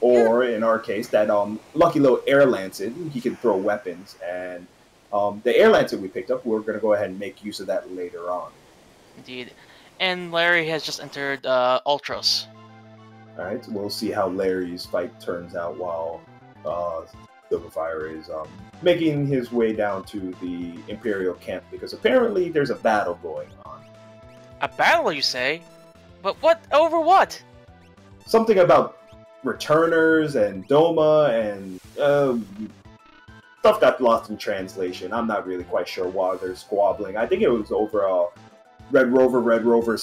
Or in our case, that lucky little air lancet, he can throw weapons. And the air lancet we picked up, we're going to go ahead and make use of that later on. Indeed. And Larry has just entered Ultros. Alright, so we'll see how Larry's fight turns out while Sylverfyre is making his way down to the Imperial camp, because apparently there's a battle going on. A battle, you say? But what? Over what? Something about returners and Doma and stuff got lost in translation. I'm not really quite sure why they're squabbling. I think it was over Red Rover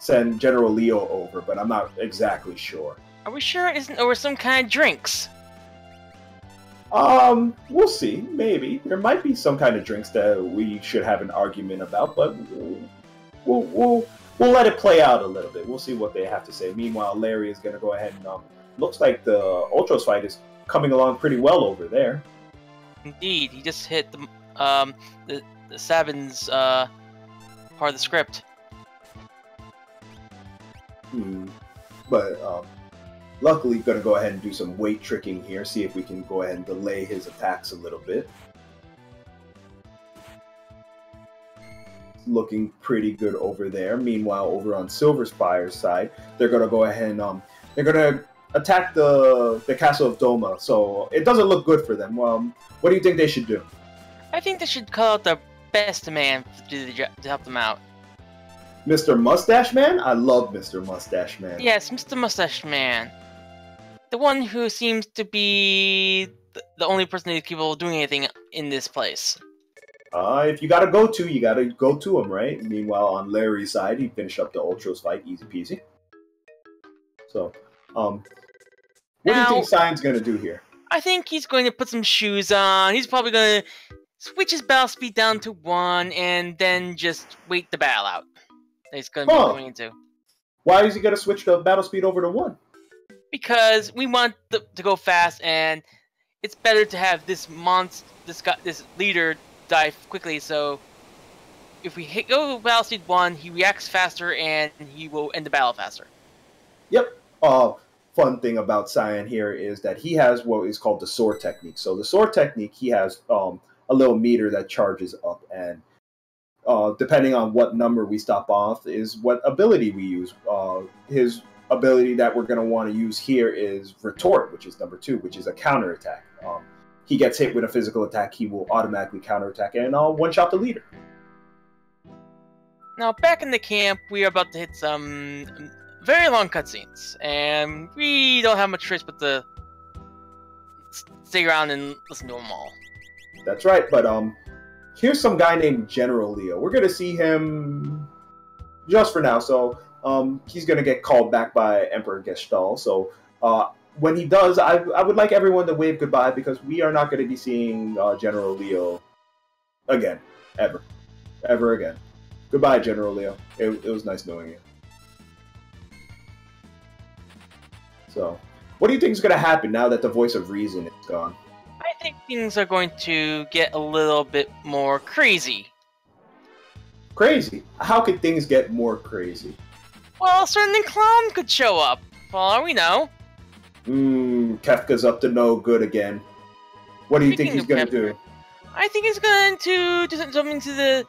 send General Leo over, but I'm not exactly sure. Are we sure it isn't over some kind of drinks? We'll see. Maybe there might be some kind of drinks that we should have an argument about, but we'll let it play out a little bit. We'll see what they have to say. Meanwhile, Larry is going to go ahead and looks like the Ultros fight is coming along pretty well over there. Indeed, he just hit the Saban's part of the script. But luckily, going to go ahead and do some weight tricking here, see if we can go ahead and delay his attacks a little bit. Looking pretty good over there. Meanwhile, over on Sylverfyre's side, they're going to go ahead and they're going to attack the castle of Doma. So it doesn't look good for them. What do you think they should do? I think they should call out the best man to help them out. Mr. Mustache Man? I love Mr. Mustache Man. Yes, Mr. Mustache Man. The one who seems to be the only person who's capable of doing anything in this place. If you gotta go to him, right? Meanwhile, on Larry's side, he finished up the Ultros fight, easy peasy. So, What do you Now, think Cyan's gonna do here? I think he's going to put some shoes on. He's probably going to switch his battle speed down to 1 and then just wait the battle out that he's going to be going into. Why is he gonna switch the battle speed over to 1? Because we want to go fast, and it's better to have this leader die quickly. So if we go battle speed 1, he reacts faster and he will end the battle faster. Yep. Fun thing about Cyan here is that he has what is called the soar technique. So the soar technique, he has a little meter that charges up, and depending on what number we stop off is what ability we use. His ability that we're going to want to use here is Retort, which is number 2, which is a counterattack. He gets hit with a physical attack, he will automatically counterattack and one-shot the leader. Now, back in the camp, we are about to hit some very long cutscenes, and we don't have much choice but to stay around and listen to them all. That's right, but here's some guy named General Leo. We're going to see him just for now, so he's going to get called back by Emperor Gestalt. So when he does, I would like everyone to wave goodbye, because we are not going to be seeing General Leo again, ever again. Goodbye, General Leo. It was nice knowing you. So, what do you think is going to happen now that the voice of reason is gone? I think things are going to get a little bit more crazy. Crazy? How could things get more crazy? Well, a certain clown could show up. For all we know. Kefka's up to no good again. What do you think he's going to do? I think he's going to do something to the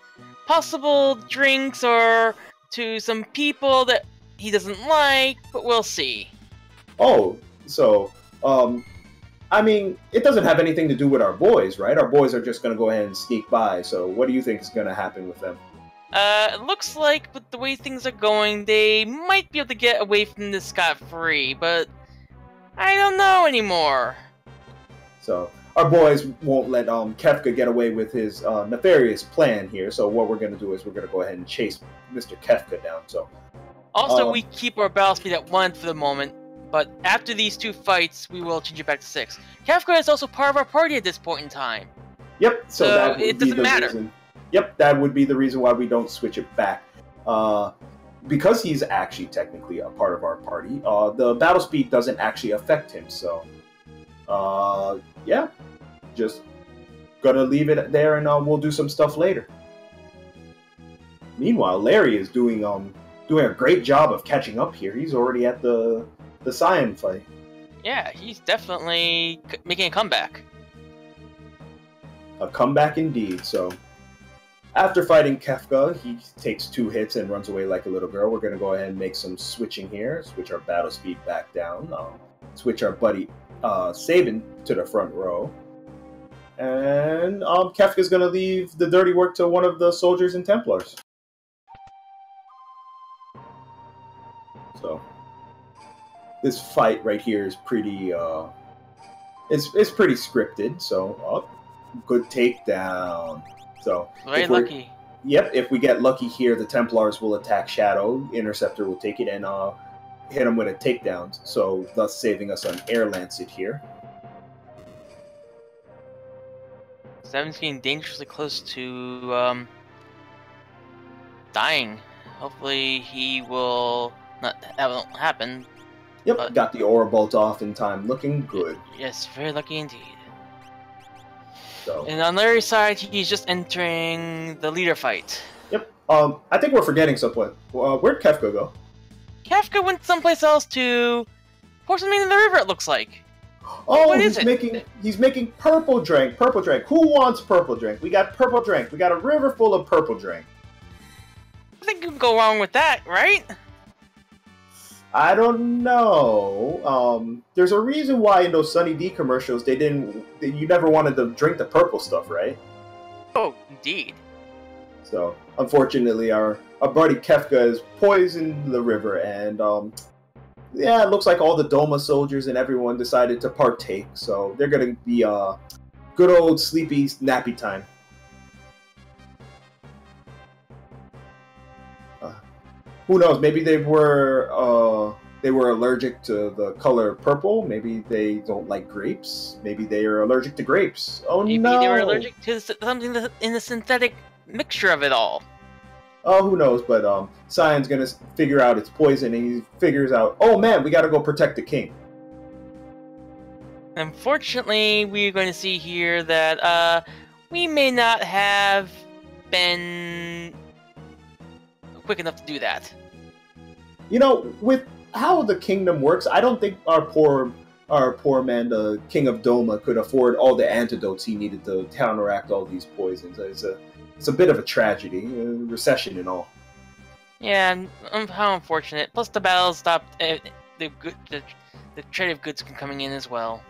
possible drinks or to some people that he doesn't like, but we'll see. Oh, so, I mean, it doesn't have anything to do with our boys, right? Our boys are just going to go ahead and sneak by, so what do you think is going to happen with them? It looks like, with the way things are going, they might be able to get away from this scot-free, but I don't know anymore. So, our boys won't let Kefka get away with his nefarious plan here, so what we're going to do is we're going to go ahead and chase Mr. Kefka down, so... Also, we keep our battle speed at 1 for the moment, but after these 2 fights, we will change it back to 6. Kefka is also part of our party at this point in time. Yep, so that would it be doesn't the matter. reason. Yep, that would be the reason why we don't switch it back. Because he's actually technically a part of our party, the battle speed doesn't actually affect him, so... yeah, just gonna leave it there, and we'll do some stuff later. Meanwhile, Larry is doing a great job of catching up here. He's already at the Cyan fight. Yeah, he's definitely making a comeback. A comeback indeed. So, after fighting Kefka, he takes 2 hits and runs away like a little girl. We're going to go ahead and make some switching here. Switch our battle speed back down. Switch our buddy Sabin to the front row. And Kefka's going to leave the dirty work to one of the soldiers and Templars. So, this fight right here is pretty, it's pretty scripted, so, good takedown. So, very lucky. Yep, if we get lucky here, the Templars will attack Shadow, Interceptor will take it, and hit him with a takedown, so thus saving us an Air Lancet here. Seven's getting dangerously close to, dying. Hopefully he will... that won't happen. Yep, but got the Aura Bolt off in time. Looking good. Yes, very lucky indeed. So. And on Larry's side, he's just entering the leader fight. Yep. I think we're forgetting something. Where'd Kefka go? Kefka went someplace else to pour something in the river, it looks like. Oh, he's making purple drink. Purple drink. Who wants purple drink? We got purple drink. We got a river full of purple drink. I think you can go wrong with that, right? I don't know. There's a reason why in those Sunny D commercials you never wanted to drink the purple stuff, right? Oh, indeed. So, unfortunately, our buddy Kefka is poisoned the river, and yeah, it looks like all the Doma soldiers and everyone decided to partake. So they're gonna be good old sleepy nappy time. Who knows? Maybe they were they were allergic to the color purple. Maybe they don't like grapes. Maybe they are allergic to grapes. Oh Maybe no! they were allergic to something in the synthetic mixture of it all. Oh, who knows? But Cyan's gonna figure out it's poison, and he figures out, oh man, we gotta go protect the king. Unfortunately, we're going to see here that we may not have been quick enough to do that. You know, with how the kingdom works, I don't think our poor man, the King of Doma, could afford all the antidotes he needed to counteract all these poisons. It's a bit of a tragedy, recession and all. Yeah, how unfortunate. Plus, the battle stopped the trade of goods from coming in as well.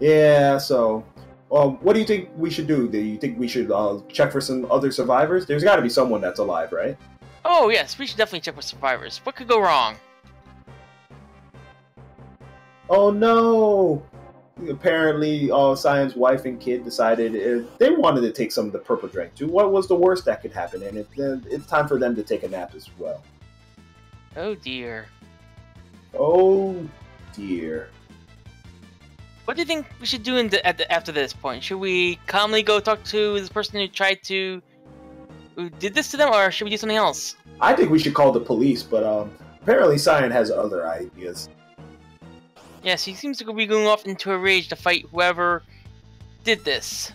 Yeah, so what do you think we should do? Do you think we should check for some other survivors? There's got to be someone that's alive, right? Oh, yes, we should definitely check for survivors. What could go wrong? Oh no! Apparently, Cyan's wife and kid decided they wanted to take some of the purple drink too. What was the worst that could happen? And it's time for them to take a nap as well. Oh dear. Oh dear. What do you think we should do after this point? Should we calmly go talk to this person who did this to them, or should we do something else? I think we should call the police, but apparently Cyan has other ideas. Yes, he seems to be going off into a rage to fight whoever did this.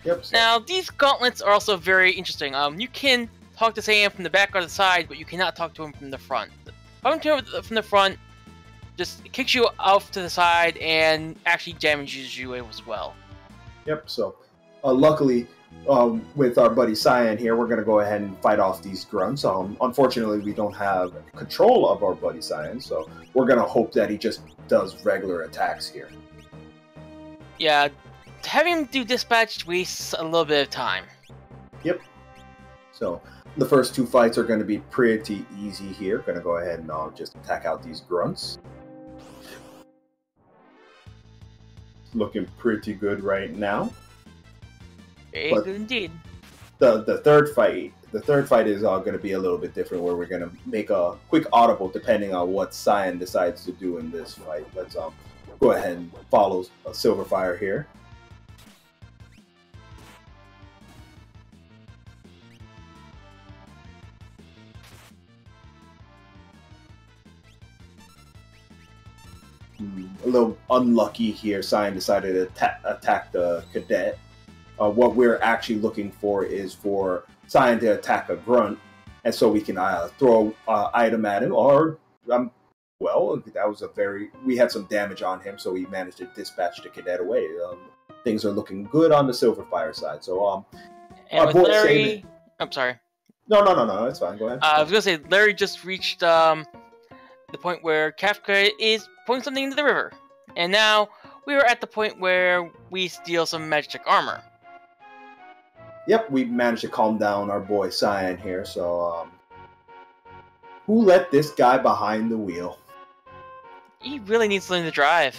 Yep. So. Now, these gauntlets are also very interesting. You can talk to Cyan from the back or the side, but you cannot talk to him from the front. Talking to him from the front just kicks you off to the side and actually damages you as well. Yep, so luckily with our buddy Cyan here, we're going to go ahead and fight off these grunts. Unfortunately, we don't have control of our buddy Cyan, so we're going to hope that he just does regular attacks here. Yeah, having him do dispatch wastes a little bit of time. Yep. So the first two fights are going to be pretty easy here. Going to go ahead and just attack out these grunts. Looking pretty good right now. Very good indeed. The third fight is going to be a little bit different, where we're going to make a quick audible depending on what Cyan decides to do in this fight. Let's go ahead and follow Sylverfyre here. A little unlucky here. Cyan decided to attack the cadet. What we're actually looking for is for Cyan to attack a grunt, and so we can throw item at him. Or, well, that was we had some damage on him, so we managed to dispatch the cadet away. Things are looking good on the Sylverfyre side. So, and with Larry, I'm sorry. No, it's fine. Go ahead. I was gonna say Larry just reached the point where Kefka is putting something into the river, and now we are at the point where we steal some magic armor. Yep, we managed to calm down our boy Cyan here. So, who let this guy behind the wheel? He really needs to learn to drive.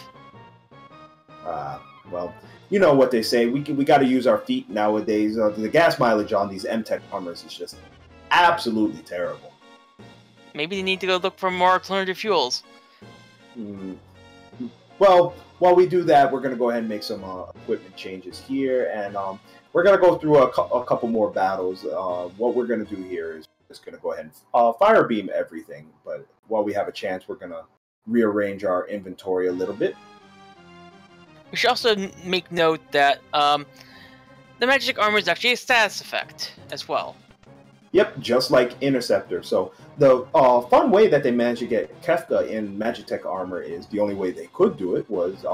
Well, you know what they say. We got to use our feet nowadays. The gas mileage on these M-Tech armors is just absolutely terrible. Maybe they need to go look for more alternative fuels. Well, while we do that, we're going to go ahead and make some equipment changes here, and we're going to go through a couple more battles. What we're going to do here is just going to go ahead and fire beam everything, but while we have a chance, we're going to rearrange our inventory a little bit. We should also make note that the magic armor is actually a status effect as well. Yep, just like Interceptor. So the fun way that they managed to get Kefka in Magitech armor is the only way they could do it was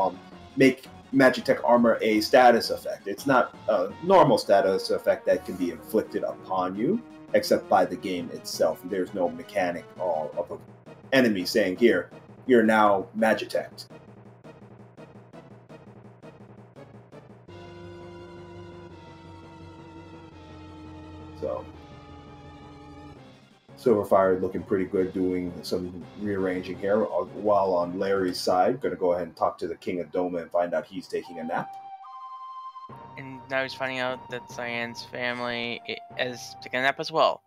make Magitech armor a status effect. It's not a normal status effect that can be inflicted upon you, except by the game itself. There's no mechanic of an enemy saying, here, you're now Magitech. So Sylverfyre looking pretty good, doing some rearranging here. While on Larry's side, going to go ahead and talk to the King of Doma and find out he's taking a nap. And now he's finding out that Cyan's family is taking a nap as well.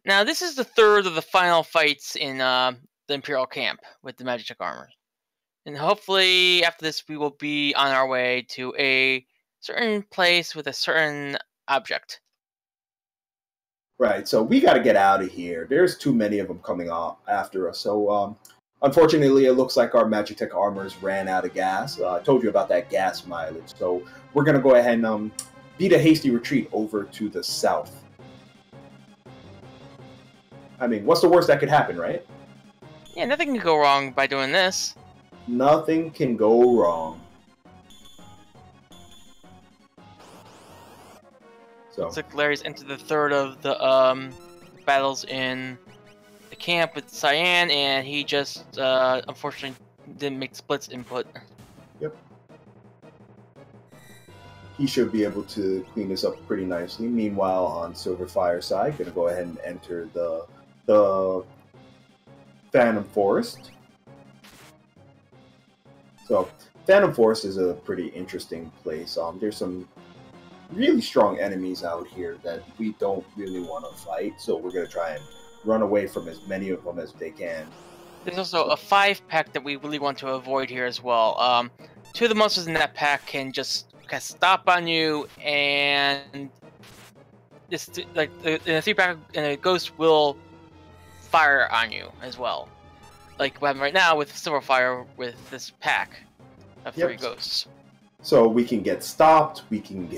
Now, this is the third of the final fights in the Imperial camp with the Magitech armor. And hopefully, after this, we will be on our way to a certain place with a certain object. Right, so we got to get out of here. There's too many of them coming after us. So, unfortunately, it looks like our Magitech armors ran out of gas. I told you about that gas mileage. So, we're going to go ahead and beat a hasty retreat over to the south. I mean, what's the worst that could happen, right? Yeah, nothing can go wrong by doing this. Nothing can go wrong. So looks like Larry's entered the third of the battles in the camp with Cyan, and he just unfortunately didn't make Split's input. Yep. He should be able to clean this up pretty nicely. Meanwhile, on sylverfyre's side, gonna go ahead and enter the Phantom Forest. So, Phantom Forest is a pretty interesting place. There's some really strong enemies out here that we don't really want to fight, so we're going to try and run away from as many of them as they can. There's also a 5-pack that we really want to avoid here as well. 2 of the monsters in that pack can just stop on you, and this like in a 3-pack, and a ghost will fire on you as well. Like what happened right now with sylverfyre with this pack of 3 ghosts. So we can get stopped. We can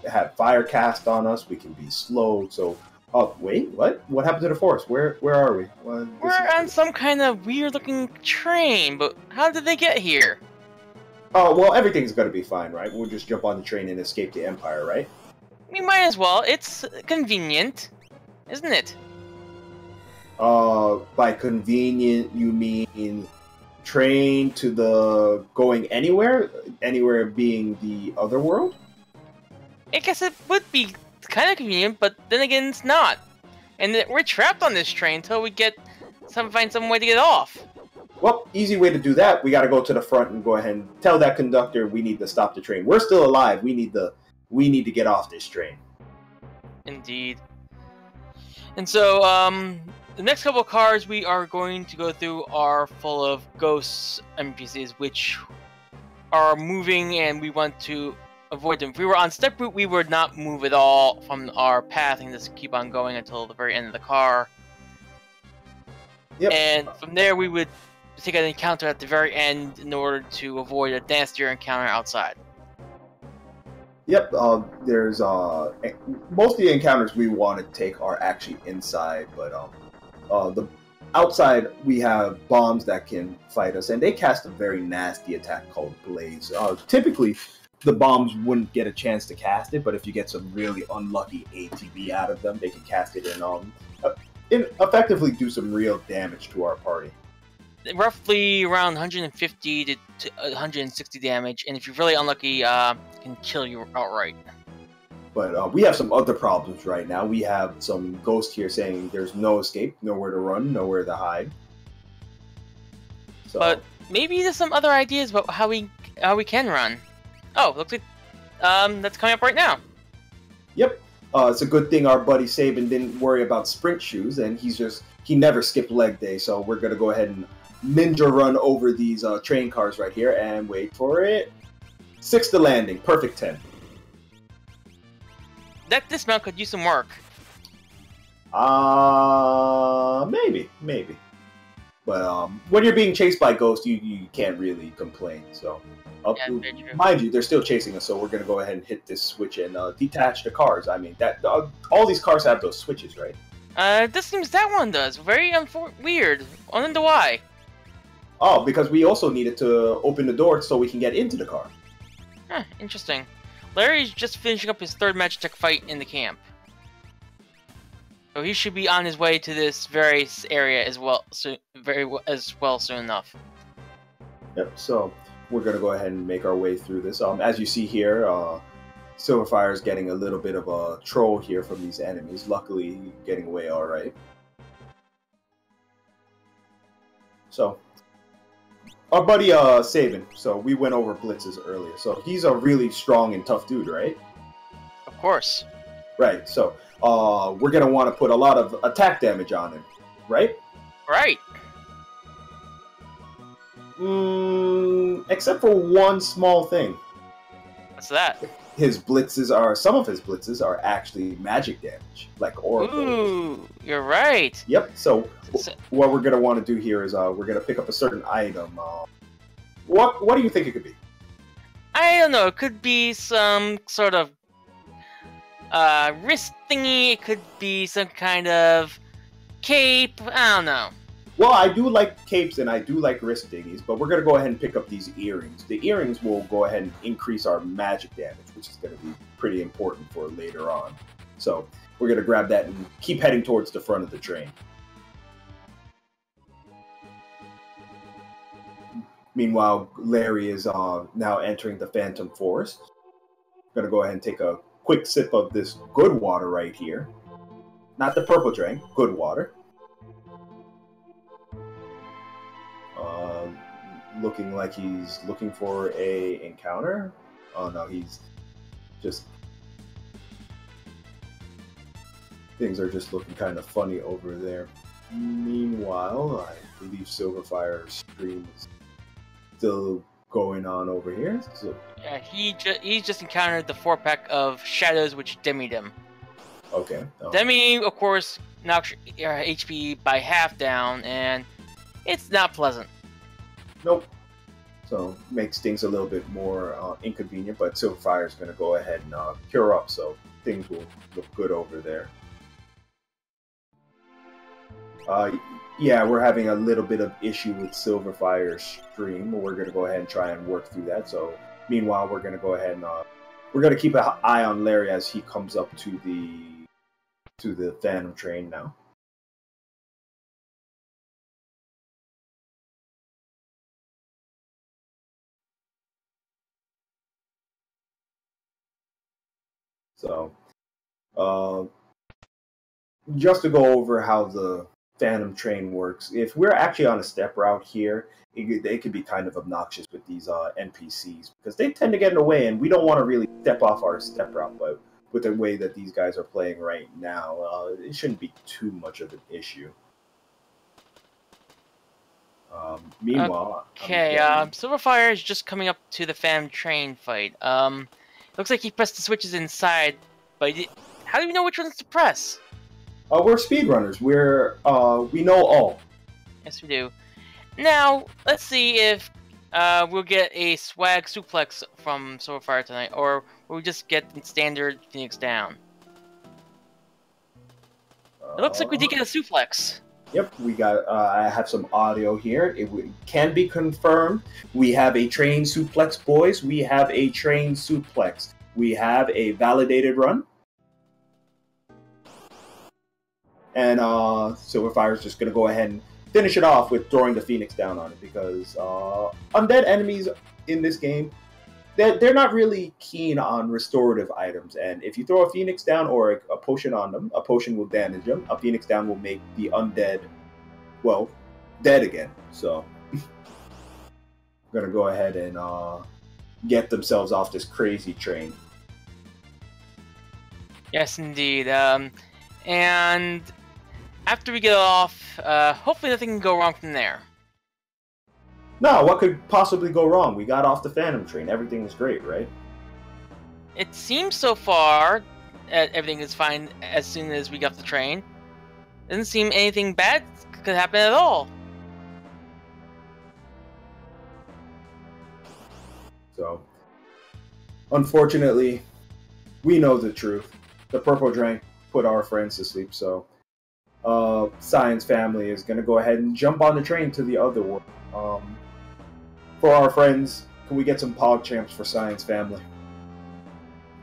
have fire cast on us. We can be slowed. So, oh wait, what? What happened to the forest? Where are we? We're on some kind of weird-looking train, but how did they get here? Oh well, everything's gonna be fine, right? We'll just jump on the train and escape the Empire, right? We might as well. It's convenient, isn't it? By convenient, you mean train to the going anywhere? Anywhere being the other world? I guess it would be kind of convenient, but then again, it's not. And we're trapped on this train until we find some way to get off. Well, easy way to do that. We got to go to the front and go ahead and tell that conductor we need to stop the train. We're still alive. We need to get off this train. Indeed. And so, the next couple of cars we are going to go through are full of ghosts NPCs, which are moving, and we want to avoid them. If we were on step route, we would not move at all from our path and just keep on going until the very end of the car. Yep. And from there, we would take an encounter at the very end in order to avoid a nastier encounter outside. Yep, there's most of the encounters we want to take are actually inside, but the outside we have bombs that can fight us, and they cast a very nasty attack called Blaze. Typically, the bombs wouldn't get a chance to cast it, but if you get some really unlucky ATB out of them, they can cast it and effectively do some real damage to our party. Roughly around 150 to 160 damage, and if you're really unlucky, can kill you outright. But we have some other problems right now. We have some ghosts here saying there's no escape, nowhere to run, nowhere to hide. So, but maybe there's some other ideas about how we can run. Oh, looks like that's coming up right now. Yep. It's a good thing our buddy Sabin didn't worry about sprint shoes, and he never skipped leg day. So we're gonna go ahead and ninja run over these train cars right here and wait for it. 6 to landing, perfect 10. That dismount could use some work. Maybe. But when you're being chased by ghosts, you can't really complain. So, mind you, they're still chasing us. So we're gonna go ahead and hit this switch and detach the cars. I mean, that all these cars have those switches, right? This seems that one does. Very weird. I wonder why. Oh, because we also needed to open the door so we can get into the car. Huh, interesting. Larry's just finishing up his 3rd Magitech fight in the camp. So he should be on his way to this very area as well, soon enough. Yep, so we're going to go ahead and make our way through this. As you see here, sylverfyre is getting a little bit of a troll here from these enemies. Luckily, getting away all right. So, our buddy Sabin, so we went over blitzes earlier. So he's a really strong and tough dude, right? Of course. Right, so we're going to want to put a lot of attack damage on him. right? Right. Except for one small thing. What's that? Some of his blitzes are actually magic damage, like aura bolts. Ooh, you're right. Yep. So what we're gonna want to do here is we're gonna pick up a certain item. What do you think it could be? I don't know. It could be some sort of wrist thingy. It could be some kind of cape. I don't know. Well, I do like capes and I do like wrist thingies, but we're gonna go ahead and pick up these earrings. The earrings will go ahead and increase our magic damage, which is gonna be pretty important for later on. So we're gonna grab that and keep heading towards the front of the train. Meanwhile, Larry is now entering the Phantom Forest. I'm gonna go ahead and take a quick sip of this good water right here. Not the purple drink, good water. Looking like he's looking for a encounter. Oh no, he's just... Things are just looking kind of funny over there. Meanwhile, I believe Sylverfyre's stream is still going on over here. So... Yeah, he just encountered the 4-pack of shadows which demied him. Okay. Demi, of course, knocks your HP by half down, and it's not pleasant. Nope. So makes things a little bit more inconvenient, but Sylverfyre is going to go ahead and cure up, so things will look good over there. Yeah, we're having a little bit of issue with Sylverfyre's stream. We're going to go ahead and try and work through that. So meanwhile, we're going to go ahead and we're going to keep an eye on Larry as he comes up to the Phantom train now. So, just to go over how the Phantom train works, if we're actually on a step route here, it could be kind of obnoxious with these NPCs because they tend to get in the way, and we don't want to really step off our step route. But with the way that these guys are playing right now, it shouldn't be too much of an issue. Meanwhile, okay, Sylverfyre is just coming up to the Phantom train fight. Looks like he pressed the switches inside, but how do we know which ones to press? We're speedrunners. We know all. Yes, we do. Now, let's see if we'll get a swag suplex from Sylverfyre tonight, or will we just get the standard Phoenix down? It looks like we did get a suplex. Yep, we got. I have some audio here. It can be confirmed. We have a train suplex, boys. We have a train suplex. We have a validated run. And Sylverfyre is just going to go ahead and finish it off with throwing the Phoenix down on it because undead enemies in this game, they're not really keen on restorative items. And if you throw a Phoenix down or a potion on them, a potion will damage them. A Phoenix down will make the undead, well, dead again. So I'm going to go ahead and get themselves off this crazy train. Yes, indeed. And after we get off, hopefully nothing can go wrong from there. No, what could possibly go wrong? We got off the Phantom train. Everything is great, right? It seems so far everything is fine as soon as we got off the train. Doesn't seem anything bad could happen at all. So, unfortunately, we know the truth. The purple drink put our friends to sleep, so Science Family is going to go ahead and jump on the train to the other world. For our friends, can we get some Pog Champs for Science Family?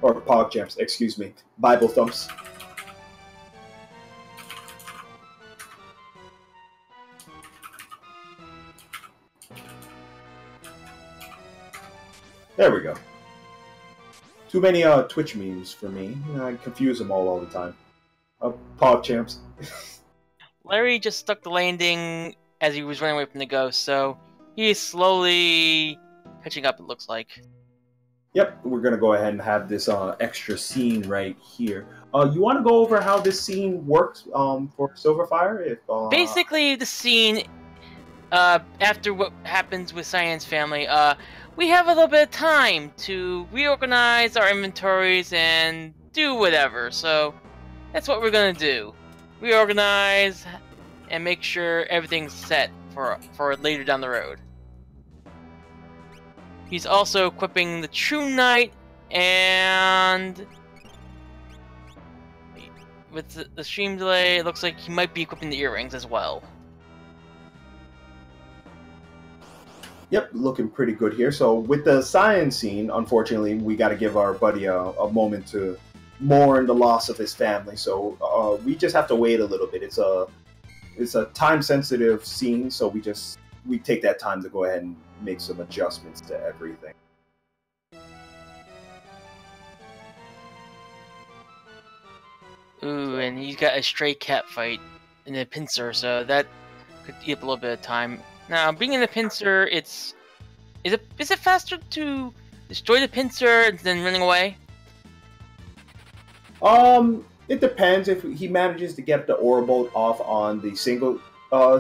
Or Pog Champs, excuse me. Bible Thumps. There we go. Too many Twitch memes for me. I confuse them all the time. Pog Champs. Larry just stuck the landing as he was running away from the ghost, so he's slowly catching up, it looks like. Yep, we're gonna go ahead and have this extra scene right here. You want to go over how this scene works for Silverfyre? If Basically, the scene after what happens with Cyan's family, we have a little bit of time to reorganize our inventories and do whatever. So that's what we're gonna do: reorganize and make sure everything's set for later down the road. He's also equipping the True Knight, and with the stream delay, it looks like he might be equipping the earrings as well. Yep, looking pretty good here. So with the science scene, unfortunately, we got to give our buddy a moment to mourn the loss of his family. So we just have to wait a little bit. It's a time sensitive scene, so we take that time to go ahead and make some adjustments to everything. Ooh, and he's got a stray cat fight in a pincer, so that could eat up a little bit of time. Now, being in the pincer, is it faster to destroy the pincer than running away? It depends. If he manages to get the Orbolt off on the single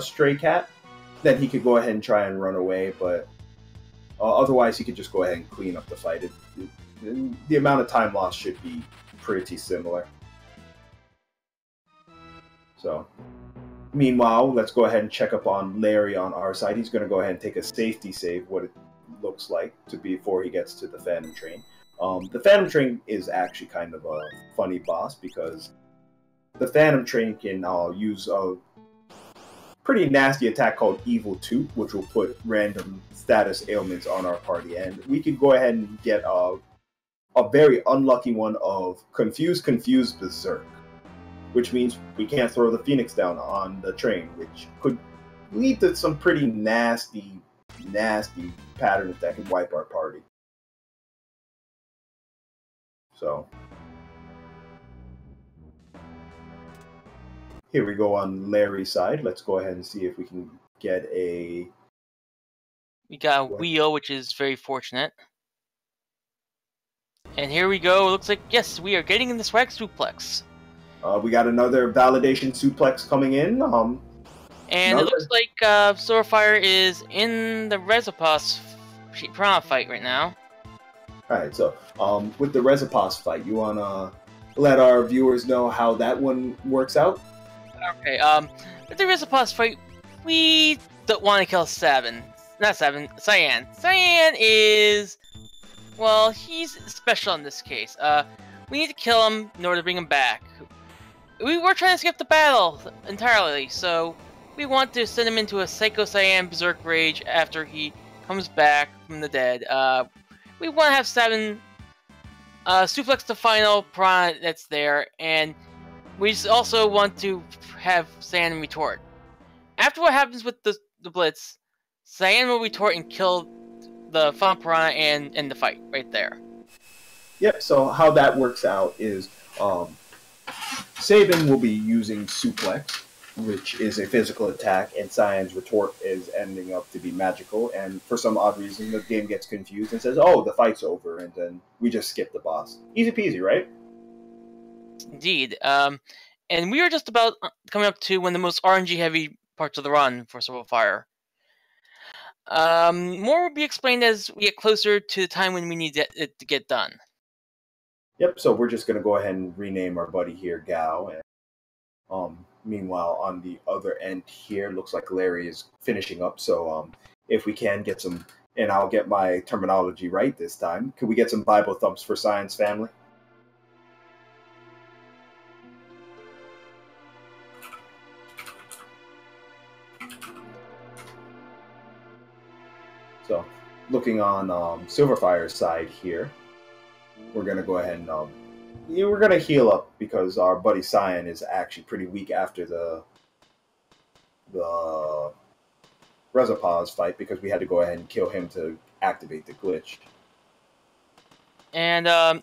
stray cat, then he could go ahead and try and run away. But otherwise, he could just go ahead and clean up the fight. The amount of time lost should be pretty similar. So, meanwhile, let's go ahead and check up on Larry on our side. He's going to go ahead and take a safety save, what it looks like, before he gets to the Phantom Train. The Phantom Train is actually kind of a funny boss because the Phantom Train can use a pretty nasty attack called Evil Toot, which will put random status ailments on our party. And we could go ahead and get a very unlucky one of Confused Berserk, which means we can't throw the Phoenix down on the train, which could lead to some pretty nasty patterns that can wipe our party. So, here we go on Larry's side. Let's go ahead and see if we can get a... We got a wheel, which is very fortunate. And here we go. It looks like, yes, we are getting in the swag suplex. We got another validation suplex coming in. And it looks like Sylverfyre is in the Resopos Piranha fight right now. Alright, so with the Resopos fight, you want to let our viewers know how that one works out? Okay, with the Resopos fight, we don't want to kill Cyan. Cyan is... well, he's special in this case. We need to kill him in order to bring him back. We were trying to skip the battle entirely, so we want to send him into a Psycho Cyan Berserk Rage after he comes back from the dead. We want to have Cyan suplex the final piranha that's there, and we also want to have Cyan retort. After what happens with the Blitz, Cyan will retort and kill the final piranha and end the fight right there. Yep, so how that works out is Sabin will be using Suplex, which is a physical attack, and Cyan's retort is ending up to be magical, and for some odd reason the game gets confused and says, oh, the fight's over, and then we just skip the boss. Easy peasy, right? Indeed. And we are just about coming up to one of the most RNG-heavy parts of the run for Sylverfyre. More will be explained as we get closer to the time when we need it to get done. Yep, so we're just going to go ahead and rename our buddy here Gao. And meanwhile, on the other end here, looks like Larry is finishing up. So if we can get some, and I'll get my terminology right this time, could we get some Bible thumps for Cyan's family? So looking on Silverfire's side here, we're going to go ahead and we're going to heal up because our buddy Cyan is actually pretty weak after the Resopos fight because we had to go ahead and kill him to activate the glitch. And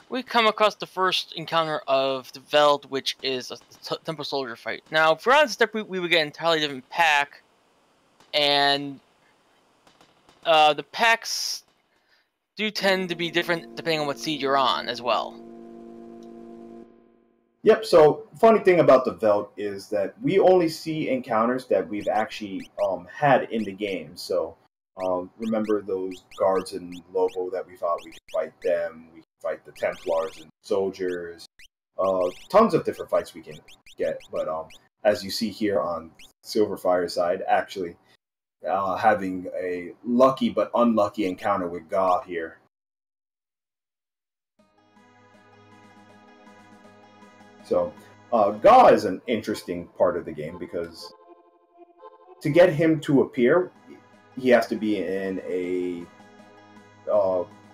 we come across the first encounter of the Veld, which is a Temple Soldier fight. Now, for on step, we would get an entirely different pack, and the packs do tend to be different depending on what seed you're on as well. Yep, so funny thing about the Veld is that we only see encounters that we've actually had in the game. So remember those guards in Lobo that we thought we could fight them, we could fight the Templars and soldiers, tons of different fights we can get. But as you see here on Silverfyre's side, actually having a lucky but unlucky encounter with Ga here. So, Ga is an interesting part of the game because to get him to appear, he has to be in a...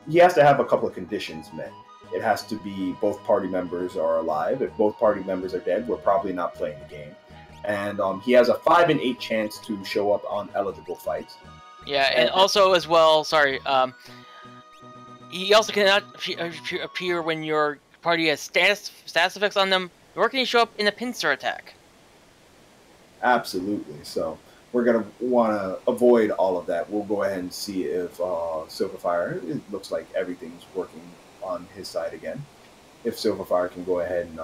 he has to have a couple of conditions met. It has to be both party members are alive. If both party members are dead, we're probably not playing the game. And he has a 5 in 8 chance to show up on eligible fights. Yeah, and also as well, sorry, he also cannot appear when your party has status effects on them, nor can he show up in a pincer attack. Absolutely. So we're going to want to avoid all of that. We'll go ahead and see if Silverfyre, it looks like everything's working on his side again. If Silverfyre can go ahead and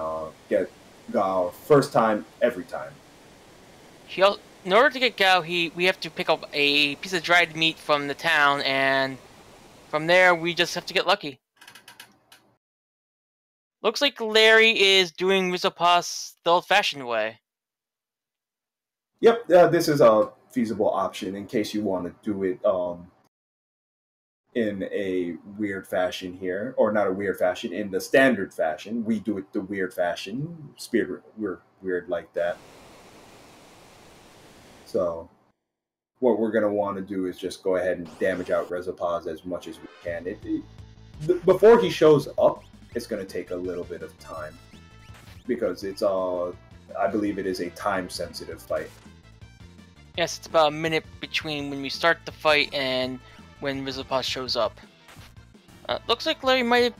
get Gao first time, every time. In order to get Gao, we have to pick up a piece of dried meat from the town, and from there we just have to get lucky. Looks like Larry is doing Rizopas the old-fashioned way. Yep, this is a feasible option in case you want to do it in a weird fashion here, or not a weird fashion, in the standard fashion. We do it the weird fashion. We're weird like that. So what we're going to want to do is just go ahead and damage out Rizopas as much as we can. Before he shows up, it's going to take a little bit of time because it's I believe it is a time-sensitive fight. Yes, it's about a minute between when we start the fight and when Rizopas shows up. Looks like Larry might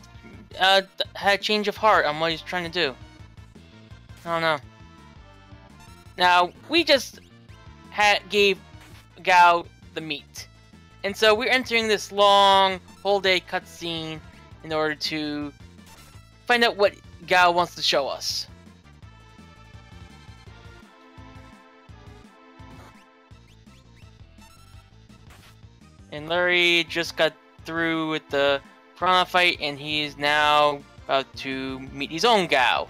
have had a change of heart on what he's trying to do. I don't know. Now, we just gave Gao the meat. And so we're entering this long whole day cutscene in order to find out what Gao wants to show us. And Larry just got through with the Piranha fight, and he is now about to meet his own Gao.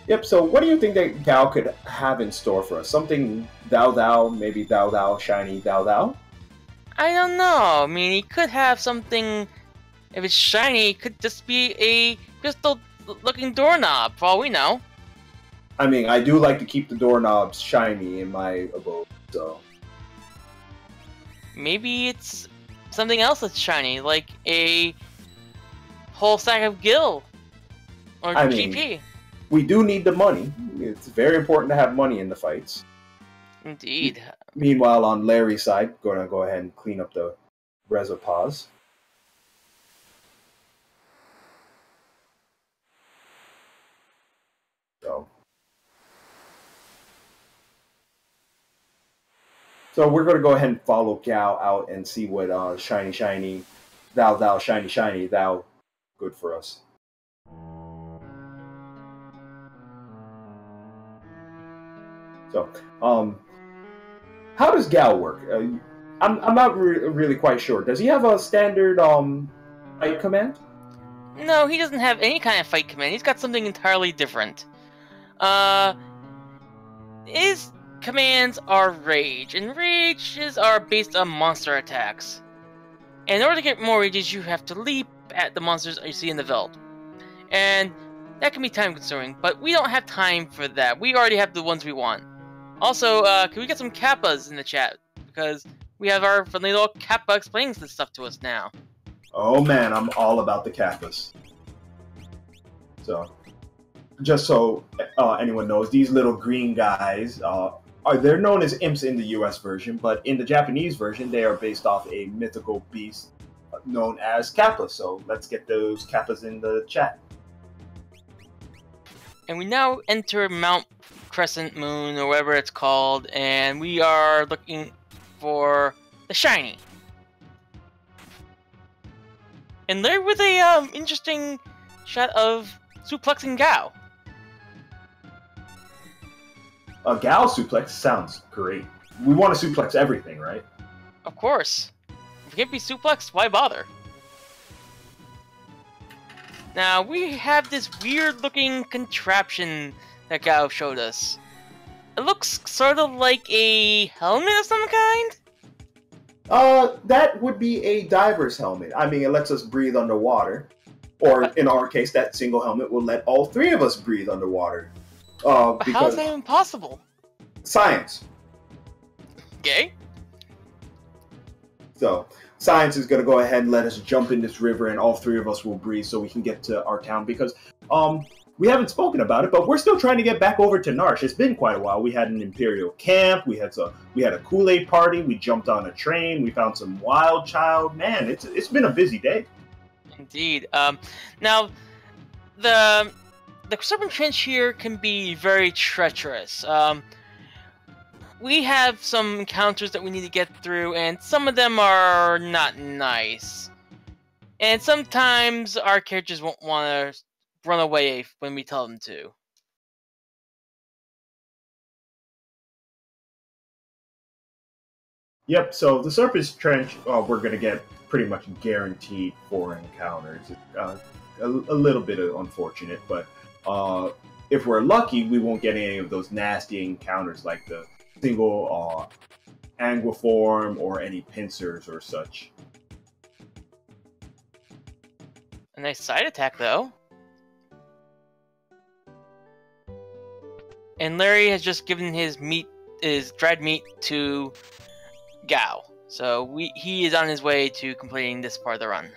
Yep, so what do you think that Gao could have in store for us? Something Thou, maybe Thou, shiny Thou? I don't know. I mean, he could have something... If it's shiny, it could just be a crystal-looking doorknob, for all we know. I mean, I do like to keep the doorknobs shiny in my abode, so... Maybe it's something else that's shiny, like a whole stack of gil or GP. We do need the money. It's very important to have money in the fights. Indeed. Meanwhile, on Larry's side, gonna go ahead and clean up the Rizopas. So we're going to go ahead and follow Gao out and see what shiny, Thou, shiny, Thou, good for us. So, how does Gao work? I'm not really quite sure. Does he have a standard fight command? No, he doesn't have any kind of fight command. He's got something entirely different. His commands are rage, and rages are based on monster attacks. And in order to get more rages, you have to leap at the monsters you see in the Veld. And that can be time consuming, but we don't have time for that. We already have the ones we want. Also, can we get some Kappas in the chat? Because we have our friendly little Kappa explaining this stuff to us now. Oh man, I'm all about the Kappas. So, just so anyone knows, these little green guys they're known as imps in the US version, but in the Japanese version, they are based off a mythical beast known as Kappa. So let's get those Kappas in the chat. And we now enter Mount Crescent Moon, or whatever it's called, and we are looking for the shiny. And there with a interesting shot of suplexing Gao. A Gao suplex sounds great. We want to suplex everything, right? Of course. If it can't be suplexed, why bother? Now, we have this weird-looking contraption that Gao showed us. It looks sort of like a helmet of some kind? That would be a diver's helmet. I mean, it lets us breathe underwater. Or, in our case, that single helmet will let all three of us breathe underwater. But how is that even possible? Science. Okay. So, science is going to go ahead and let us jump in this river, and all three of us will breathe so we can get to our town. Because, we haven't spoken about it, but we're still trying to get back over to Narshe. It's been quite a while. We had an Imperial camp. We had a Kool-Aid party. We jumped on a train. We found some wild child. Man, it's been a busy day. Indeed. Now, the Serpent Trench here can be very treacherous. We have some encounters that we need to get through, and some of them are not nice. And sometimes our characters won't want to run away when we tell them to. Yep, so the Serpent's Trench, we're going to get pretty much guaranteed 4 encounters. A little bit unfortunate, but if we're lucky, we won't get any of those nasty encounters like the single Anguiform or any pincers or such. A nice side attack, though. And Larry has just given his dried meat to Gao. So he is on his way to completing this part of the run.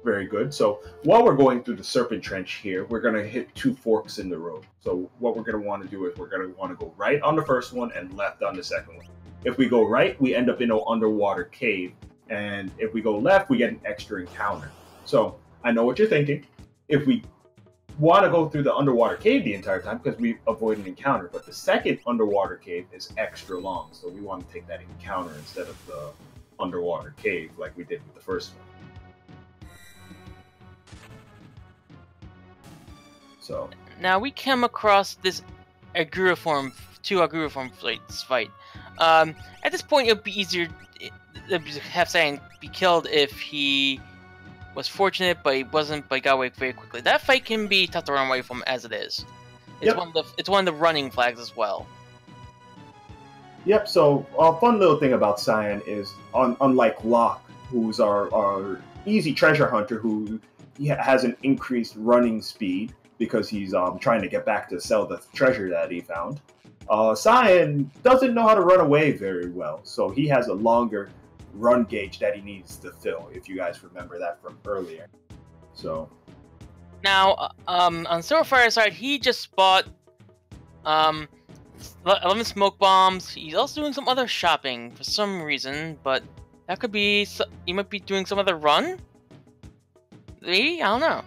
Very good. So while we're going through the Serpent Trench here, we're going to hit 2 forks in the road. So what we're going to want to do is we're going to want to go right on the first one and left on the second one. If we go right, we end up in an underwater cave. And if we go left, we get an extra encounter. So I know what you're thinking. If we want to go through the underwater cave the entire time, because we avoid an encounter, but the second underwater cave is extra long, so we want to take that encounter instead of the underwater cave like we did with the first one. So now we come across this two AngryLarry fight. At this point, it would be easier to have Saiyan be killed if he was fortunate, but he wasn't, but got away very quickly. That fight can be tough to run away from as it is. It's one of the running flags as well. Yep, so a fun little thing about Saiyan is, unlike Locke, who's our easy treasure hunter, who has an increased running speed because he's trying to get back to sell the treasure that he found, Saiyan doesn't know how to run away very well, so he has a longer run gauge that he needs to fill, if you guys remember that from earlier. So now on Sylverfyre's side, he just bought 11 smoke bombs. He's also doing some other shopping for some reason, but that could be he might be doing some other run. Maybe? I don't know.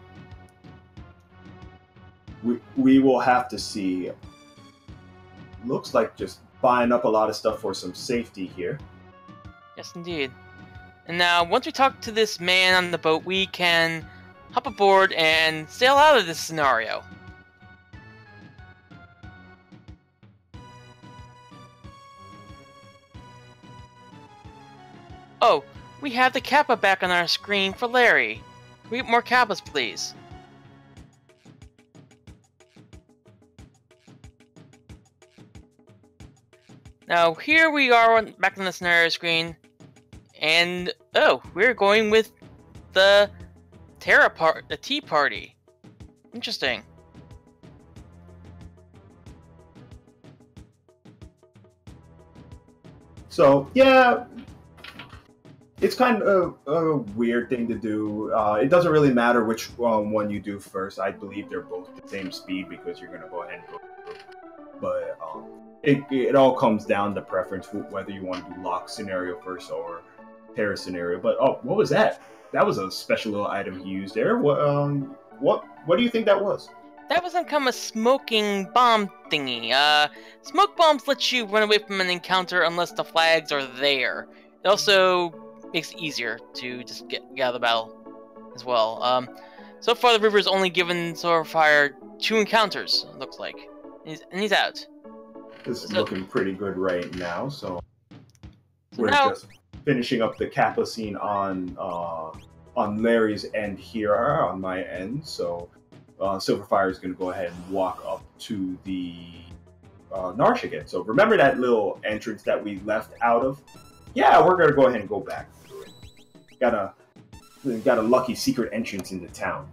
We will have to see. Looks like just buying up a lot of stuff for some safety here. Yes, indeed. And now, once we talk to this man on the boat, we can hop aboard and sail out of this scenario. Oh, we have the Kappa back on our screen for Larry. Can we get more Kappas, please? Now, here we are back on the scenario screen. And, oh, we're going with the Tea Party. Interesting. So, yeah, it's kind of a weird thing to do. It doesn't really matter which one you do first. I believe they're both the same speed because you're going to go ahead and go through. But it all comes down to preference, whether you want to do lock scenario first or Terra scenario. But oh, what was that? That was a special little item he used there. What do you think that was? That was some kind of smoking bomb thingy. Smoke bombs let you run away from an encounter unless the flags are there. It also makes it easier to just get out of the battle. as well. So far the river's only given Sylverfyre 2 encounters, it looks like. And he's out. This is So, looking pretty good right now, so so we're now, just finishing up the Kappa scene on Larry's end here, on my end. So Silverfire is going to go ahead and walk up to the Narshe again. So remember that little entrance that we left out of? Yeah, we're going to go ahead and go back through it. Got a lucky secret entrance into town.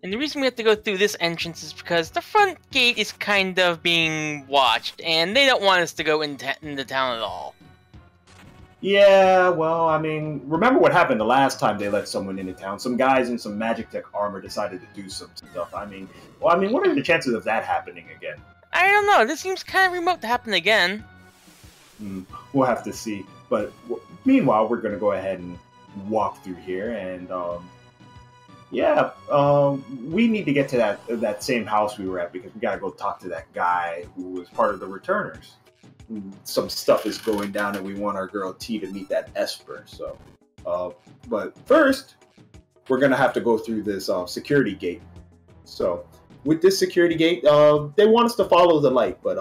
and the reason we have to go through this entrance is because the front gate is kind of being watched, and they don't want us to go into town at all. Yeah, well, I mean, remember what happened the last time they let someone into town? Some guys in some Magic Tech armor decided to do some stuff. I mean, what are the chances of that happening again? I don't know, this seems kind of remote to happen again. We'll have to see. But meanwhile, we're going to go ahead and walk through here, and we need to get to that same house we were at because we got to go talk to that guy who was part of the returners. Some stuff is going down, and we want our girl T to meet that Esper. So, but first, we're gonna have to go through this security gate. So, with this security gate, they want us to follow the light, but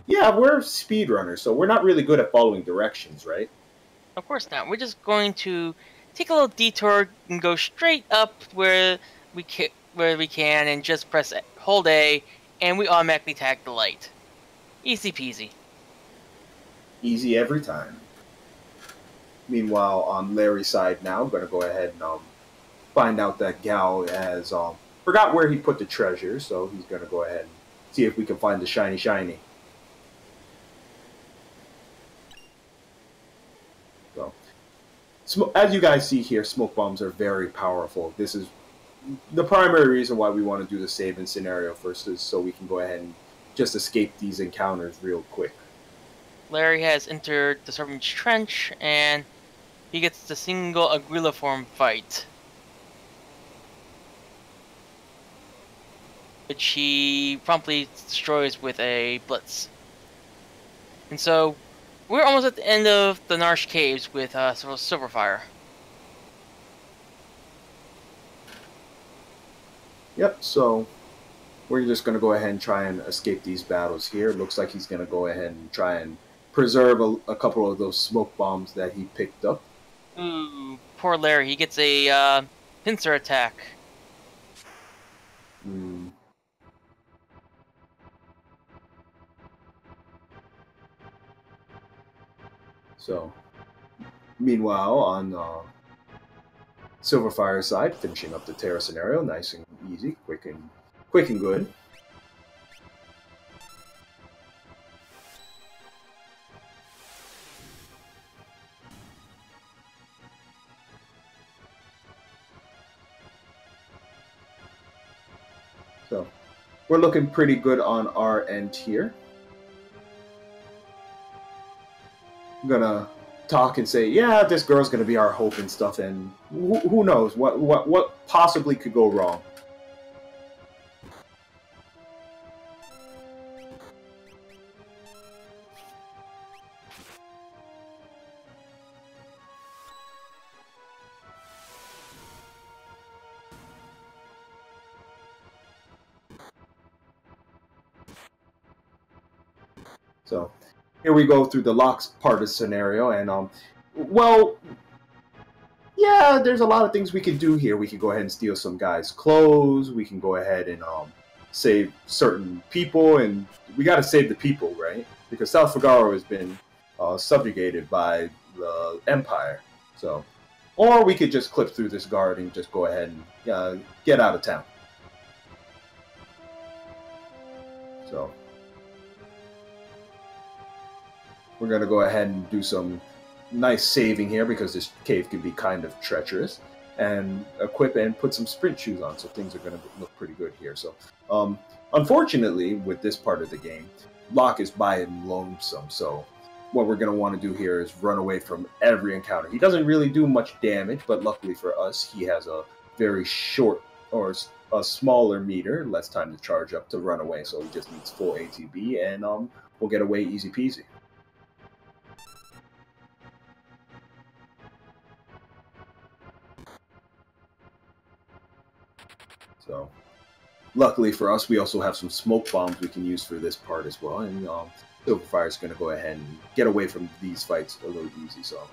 yeah, we're speedrunners, so we're not really good at following directions, right? Of course not. We're just going to take a little detour and go straight up where we can, and just press hold A, and we automatically tag the light. Easy peasy. Easy every time. Meanwhile, on Larry's side now, I'm going to go ahead and find out that Gal has forgot where he put the treasure, so he's going to go ahead and see if we can find the shiny. So, as you guys see here, smoke bombs are very powerful. This is the primary reason why we want to do the saving scenario first, is so we can go ahead and just escape these encounters real quick. Larry has entered the Serpent's Trench, and he gets the single AngryLarry fight, which he promptly destroys with a blitz. And so, we're almost at the end of the Narshe Caves with Sylverfyre. Yep, so we're just going to go ahead and try and escape these battles here. Looks like he's going to go ahead and try and preserve a couple of those smoke bombs that he picked up. Ooh, poor Larry. He gets a pincer attack. So, meanwhile, on Silverfire's side, finishing up the Terra scenario, nice and easy, quick and good. So, we're looking pretty good on our end here. I'm gonna talk and say, yeah, this girl's gonna be our hope and stuff, and who knows what possibly could go wrong. So here we go through the locks part of the scenario, and well, yeah, there's a lot of things we can do here. We can go ahead and steal some guys' clothes. We can go ahead and save certain people, and we got to save the people, right? Because South Figaro has been subjugated by the Empire. So, or we could just clip through this guard and just go ahead and get out of town. So, we're going to go ahead and do some nice saving here because this cave can be kind of treacherous, and equip and put some sprint shoes on, so things are going to look pretty good here. So, unfortunately, with this part of the game, Locke is by and lonesome, so what we're going to want to do here is run away from every encounter. He doesn't really do much damage, but luckily for us, he has a very short, or a smaller meter, less time to charge up to run away, so he just needs full ATB, and we'll get away easy peasy. So, luckily for us, we also have some smoke bombs we can use for this part as well. And Sylverfyre is going to go ahead and get away from these fights a little easy. So,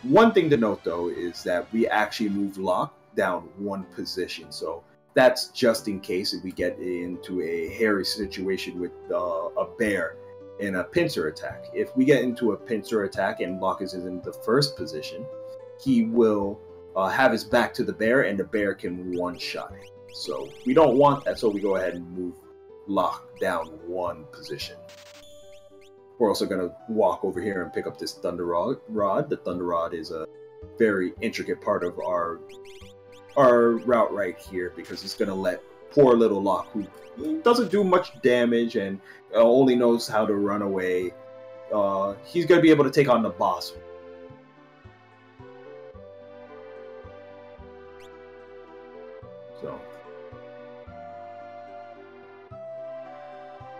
one thing to note though is that we actually move Locke down one position. So that's just in case if we get into a hairy situation with a bear in a pincer attack. If we get into a pincer attack and Locke is in the first position, he will have his back to the bear, and the bear can one-shot it. So we don't want that, so we go ahead and move Locke down one position. We're also going to walk over here and pick up this Thunder Rod. The Thunder Rod is a very intricate part of our route right here, because it's going to let poor little Locke, who doesn't do much damage and only knows how to run away, he's going to be able to take on the boss. So,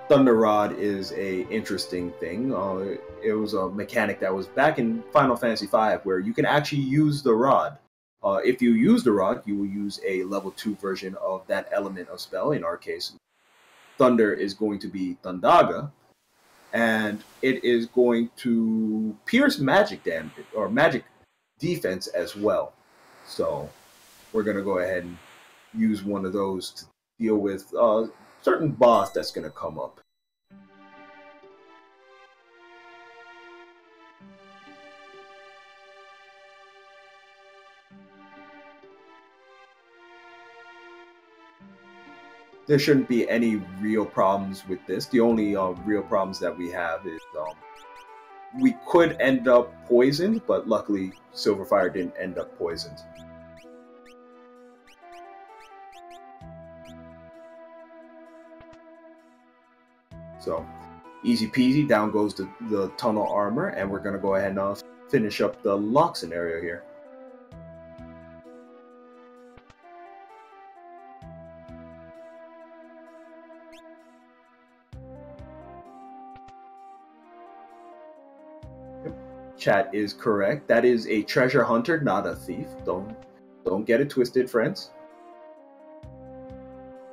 Thunder Rod is a interesting thing. It was a mechanic that was back in Final Fantasy V, where you can actually use the rod. If you use the rod, you will use a level 2 version of that element of spell. In our case, Thunder is going to be Thundaga, and it is going to pierce magic damage or magic defense as well. So we're going to go ahead and use one of those to deal with a certain boss that's going to come up. There shouldn't be any real problems with this. The only real problems that we have is we could end up poisoned, but luckily Sylverfyre didn't end up poisoned. So, easy peasy, down goes the tunnel armor, and we're going to go ahead and finish up the Locke scenario here. Chat is correct. That is a treasure hunter, not a thief. Don't get it twisted, friends.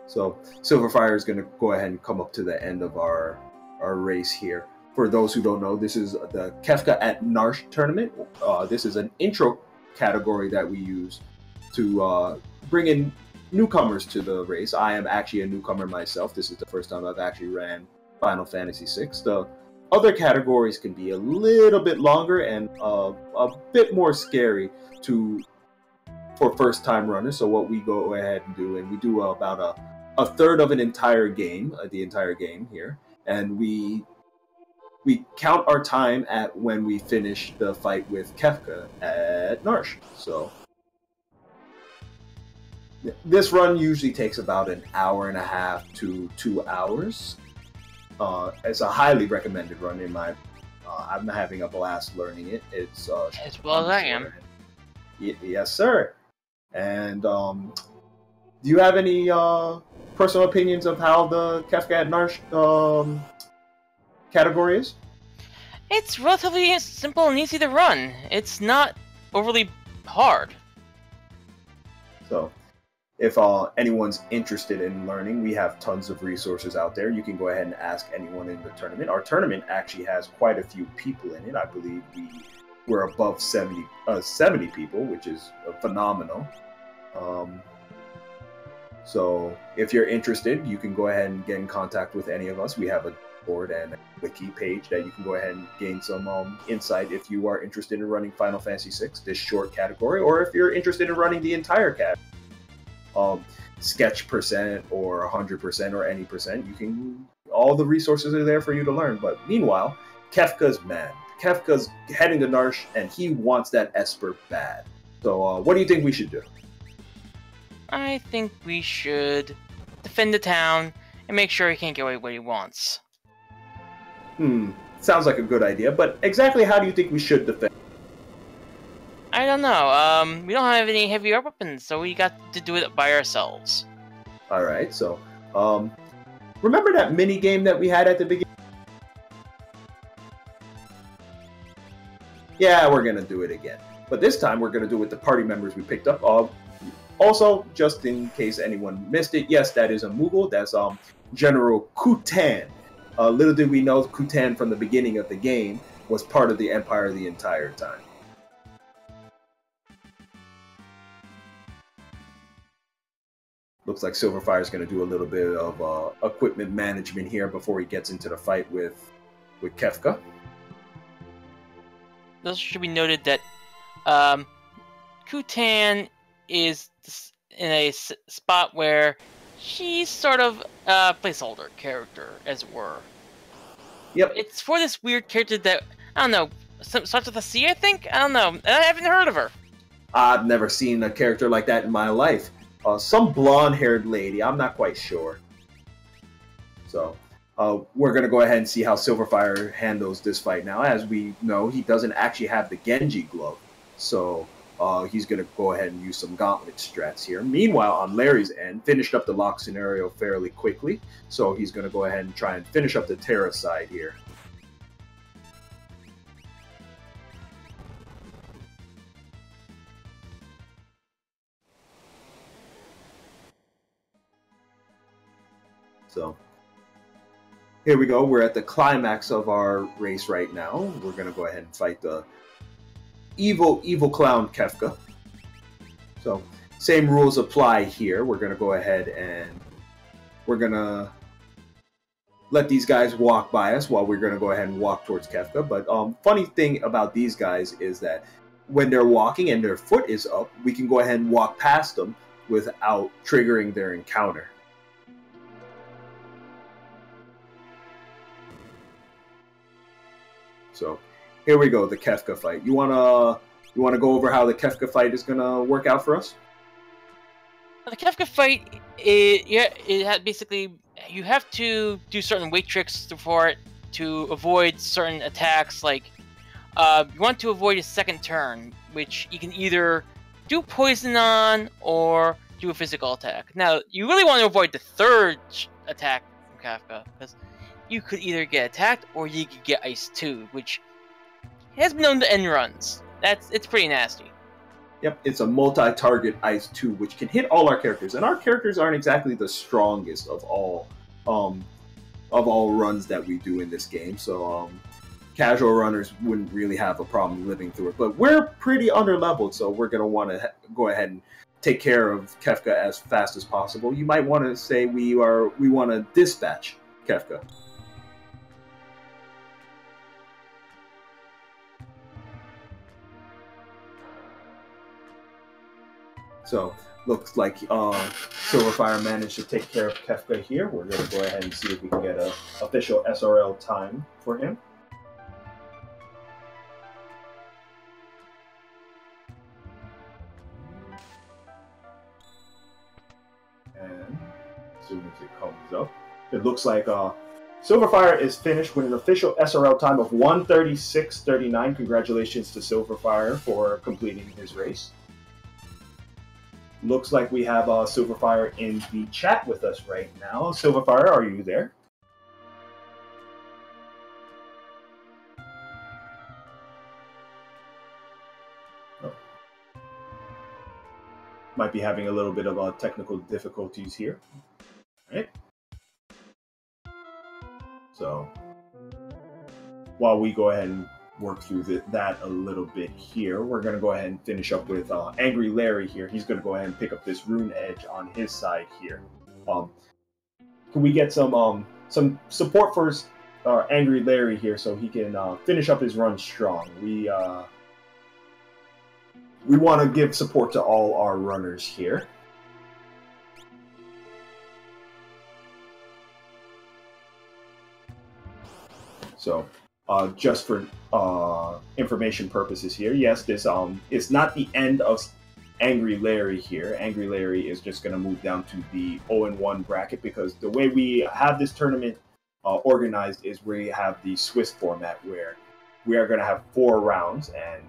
So Sylverfyre is going to go ahead and come up to the end of our race here. For those who don't know, this is the Kefka at Narshe tournament. This is an intro category that we use to bring in newcomers to the race. I am actually a newcomer myself. This is the first time I've actually ran Final Fantasy VI. The other categories can be a little bit longer and a bit more scary for first-time runners. So what we go ahead and do, and we do about a third of an entire game, the entire game here, and we count our time at when we finish the fight with Kefka at Narshe. So this run usually takes about an hour and a half to 2 hours. It's a highly recommended run in my. I'm having a blast learning it. It's as well as I am. Yes, sir. And do you have any personal opinions of how the Kefka at Narshe category is? It's relatively simple and easy to run. It's not overly hard. So, if anyone's interested in learning, we have tons of resources out there. You can go ahead and ask anyone in the tournament. Our tournament actually has quite a few people in it. I believe we're above 70 people, which is phenomenal. So if you're interested, you can go ahead and get in contact with any of us. We have a board and a wiki page that you can go ahead and gain some insight if you are interested in running Final Fantasy VI, this short category, or if you're interested in running the entire category. Sketch percent or 100% or any percent, all the resources are there for you to learn. But meanwhile, Kefka's mad. Kefka's heading to Narshe, and he wants that Esper bad. So what do you think we should do? I think we should defend the town and make sure he can't get away what he wants. Sounds like a good idea, but exactly how do you think we should defend? I don't know. We don't have any heavier weapons, so we got to do it by ourselves. Alright, so, remember that mini game that we had at the beginning? Yeah, we're gonna do it again. But this time, we're gonna do it with the party members we picked up. Also, just in case anyone missed it, yes, that is a Mughal. That's General Kutan. Little did we know, Kutan from the beginning of the game was part of the Empire the entire time. Looks like Silverfyre is going to do a little bit of equipment management here before he gets into the fight with Kefka. This should be noted that Kutan is in a spot where she's sort of a placeholder character, as it were. Yep. It's for this weird character that, I don't know, starts with a C, I think? I don't know. I haven't heard of her. I've never seen a character like that in my life. Some blonde-haired lady. I'm not quite sure. So, we're going to go ahead and see how Silverfyre handles this fight now. As we know, he doesn't actually have the Genji glove. So, he's going to go ahead and use some gauntlet strats here. Meanwhile, on Larry's end, finished up the lock scenario fairly quickly. So, he's going to go ahead and try and finish up the Terra side here. So, here we go. We're at the climax of our race right now. We're going to go ahead and fight the evil clown Kefka. So, same rules apply here. We're going to go ahead and we're going to let these guys walk by us while we're going to go ahead and walk towards Kefka. But funny thing about these guys is that when they're walking and their foot is up, we can go ahead and walk past them without triggering their encounter. So here we go, the Kefka fight. You wanna go over how the Kefka fight is gonna work out for us? The Kefka fight, it had basically, you have to do certain weight tricks for it to avoid certain attacks. Like, you want to avoid a second turn, which you can either do poison on or do a physical attack. Now, you really want to avoid the third attack from Kefka, because you could either get attacked or you could get Ice 2, which has been known to end runs. It's pretty nasty. Yep, it's a multi-target Ice 2, which can hit all our characters, and our characters aren't exactly the strongest of all runs that we do in this game. So casual runners wouldn't really have a problem living through it, but we're pretty underleveled, so we're gonna want to go ahead and take care of Kefka as fast as possible. You might want to say we want to dispatch Kefka. So, looks like Silverfyre managed to take care of Kefka here. We're going to go ahead and see if we can get an official SRL time for him. And as soon as it comes up, it looks like Silverfyre is finished with an official SRL time of 1:36:39. Congratulations to Silverfyre for completing his race. Looks like we have Silverfyre in the chat with us right now. Silverfyre, are you there? Oh. Might be having a little bit of technical difficulties here. All right. So, while we go ahead and work through that a little bit here, we're going to go ahead and finish up with AngryLarry here. He's going to go ahead and pick up this rune edge on his side here. Can we get some support for AngryLarry here so he can finish up his run strong? We want to give support to all our runners here. So, just for information purposes here, yes, this is not the end of AngryLarry here. AngryLarry is just going to move down to the 0-1 bracket, because the way we have this tournament organized is we have the Swiss format, where we are going to have 4 rounds, and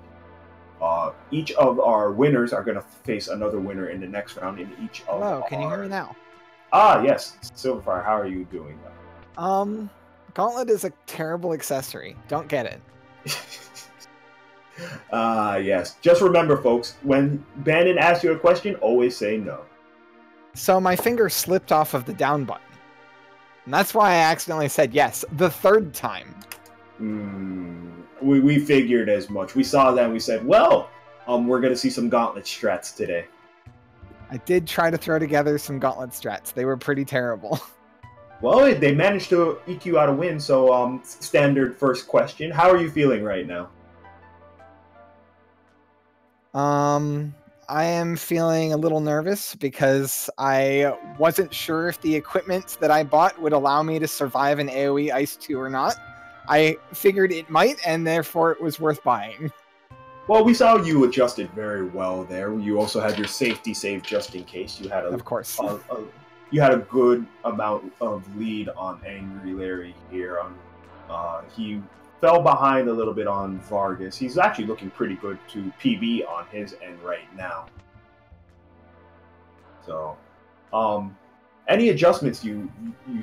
each of our winners are going to face another winner in the next round. In each of Hello, can you hear me now? Ah, yes, Silverfyre, how are you doing? Gauntlet is a terrible accessory. Don't get it. Yes. Just remember, folks, when Bandit asks you a question, always say no. So my finger slipped off of the down button. And that's why I accidentally said yes, the third time. We figured as much. We saw that and we said, well, we're going to see some gauntlet strats today. I did try to throw together some gauntlet strats. They were pretty terrible. Well, they managed to EQ out a win, so standard first question. How are you feeling right now? I am feeling a little nervous because I wasn't sure if the equipment that I bought would allow me to survive an AoE Ice 2 or not. I figured it might, and therefore it was worth buying. Well, we saw you adjusted very well there. You also had your safety save just in case. You had Of course. You had a good amount of lead on AngryLarry here. He fell behind a little bit on Vargas. He's actually looking pretty good to PB on his end right now. So, any adjustments you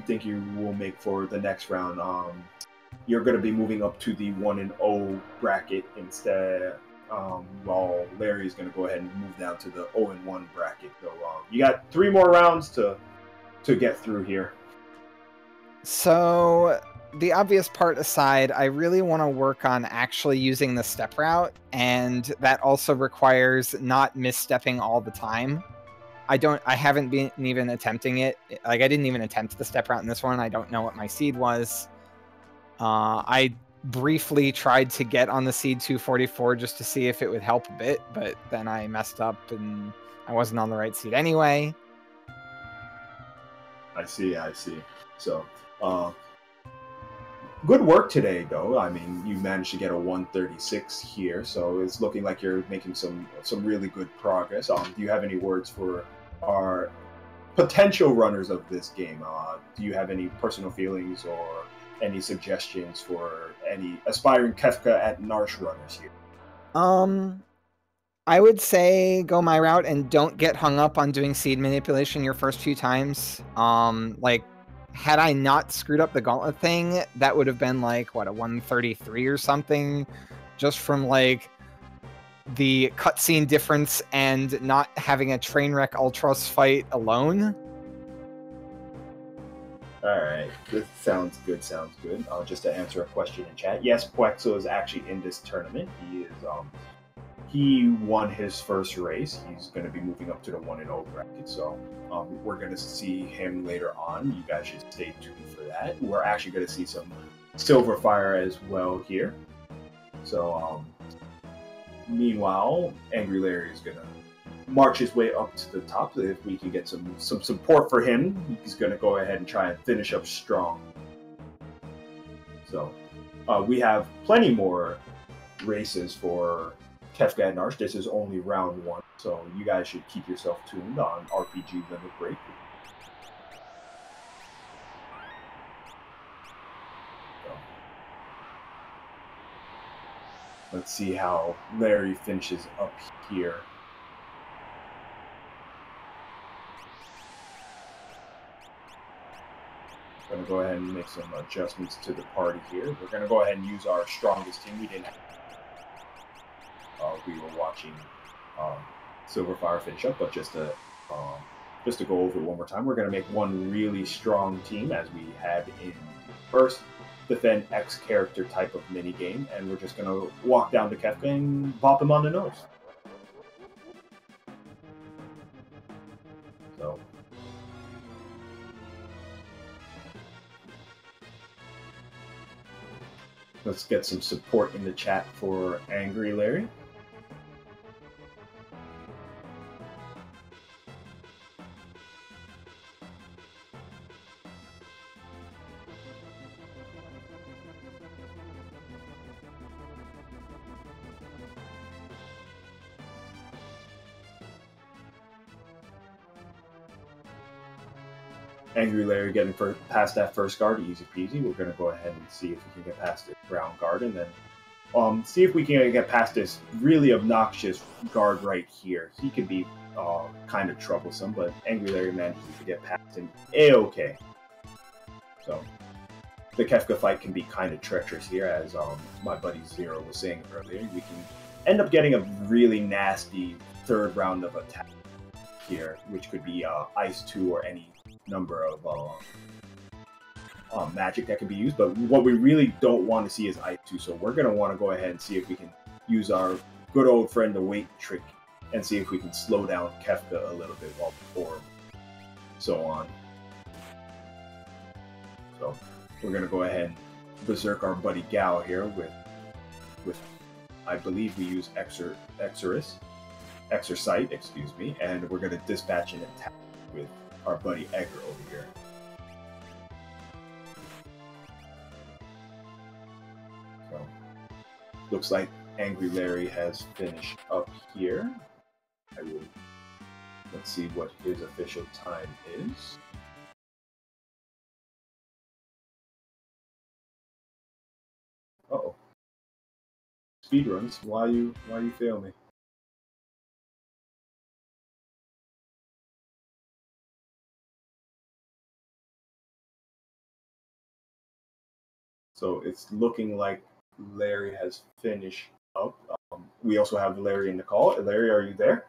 think you will make for the next round? You're going to be moving up to the 1-0 bracket instead, while Larry's going to go ahead and move down to the 0-1 bracket. So you got 3 more rounds to get through here. So, the obvious part aside, I really want to work on actually using the step route, and that also requires not misstepping all the time. I haven't been even attempting it. Like, I didn't even attempt the step route in this one. I don't know what my seed was. I briefly tried to get on the seed 244 just to see if it would help a bit, but then I messed up and I wasn't on the right seed anyway. I see. So, good work today, though. I mean, you managed to get a 136 here, so it's looking like you're making some really good progress. Do you have any words for our potential runners of this game? Do you have any personal feelings or any suggestions for any aspiring Kefka at Narshe runners here? I would say go my route and don't get hung up on doing seed manipulation your first few times. Like, had I not screwed up the gauntlet thing, that would have been like, what, a 133 or something, just from like the cutscene difference and not having a Trainwreck Ultros fight alone. Alright, this sounds good. Just to answer a question in chat, yes, Quexo is actually in this tournament. He won his first race. He's going to be moving up to the 1-0 bracket, so we're going to see him later on. You guys should stay tuned for that. We're actually going to see some Sylverfyre as well here. So, meanwhile, AngryLarry is going to march his way up to the top. If we can get some support for him, he's going to go ahead and try and finish up strong. So, we have plenty more races for Kefka and Narshe. This is only round 1, so you guys should keep yourself tuned on RPG Limit Break. So, let's see how Larry finishes up here. Going to go ahead and make some adjustments to the party here. We're going to go ahead and use our strongest team. We didn't have we were watching Sylverfyre finish up, but just to go over it one more time, we're going to make one really strong team as we had in the first Defend X character type of mini game, and we're just going to walk down to Kefka and bop him on the nose. So, let's get some support in the chat for AngryLarry. AngryLarry getting past that first guard, easy peasy. We're going to go ahead and see if we can get past the ground guard, and then see if we can get past this really obnoxious guard right here. He could be kind of troublesome, but AngryLarry managed to get past him A-okay. So, the Kefka fight can be kind of treacherous here, as my buddy Zero was saying earlier. We can end up getting a really nasty third round of attack here, which could be Ice 2 or any number of magic that can be used. But what we really don't want to see is Ice 2, so we're going to want to go ahead and see if we can use our good old friend the wait trick and see if we can slow down Kefka a little bit while before so on. So we're going to go ahead and berserk our buddy Gao here with I believe we use Exorcite, excuse me, and we're going to dispatch an attack with our buddy Edgar over here. So, looks like AngryLarry has finished up here. Let's see what his official time is. Uh-oh. Speedruns, why you fail me? So it's looking like Larry has finished up. We also have Larry in the call. Larry, are you there?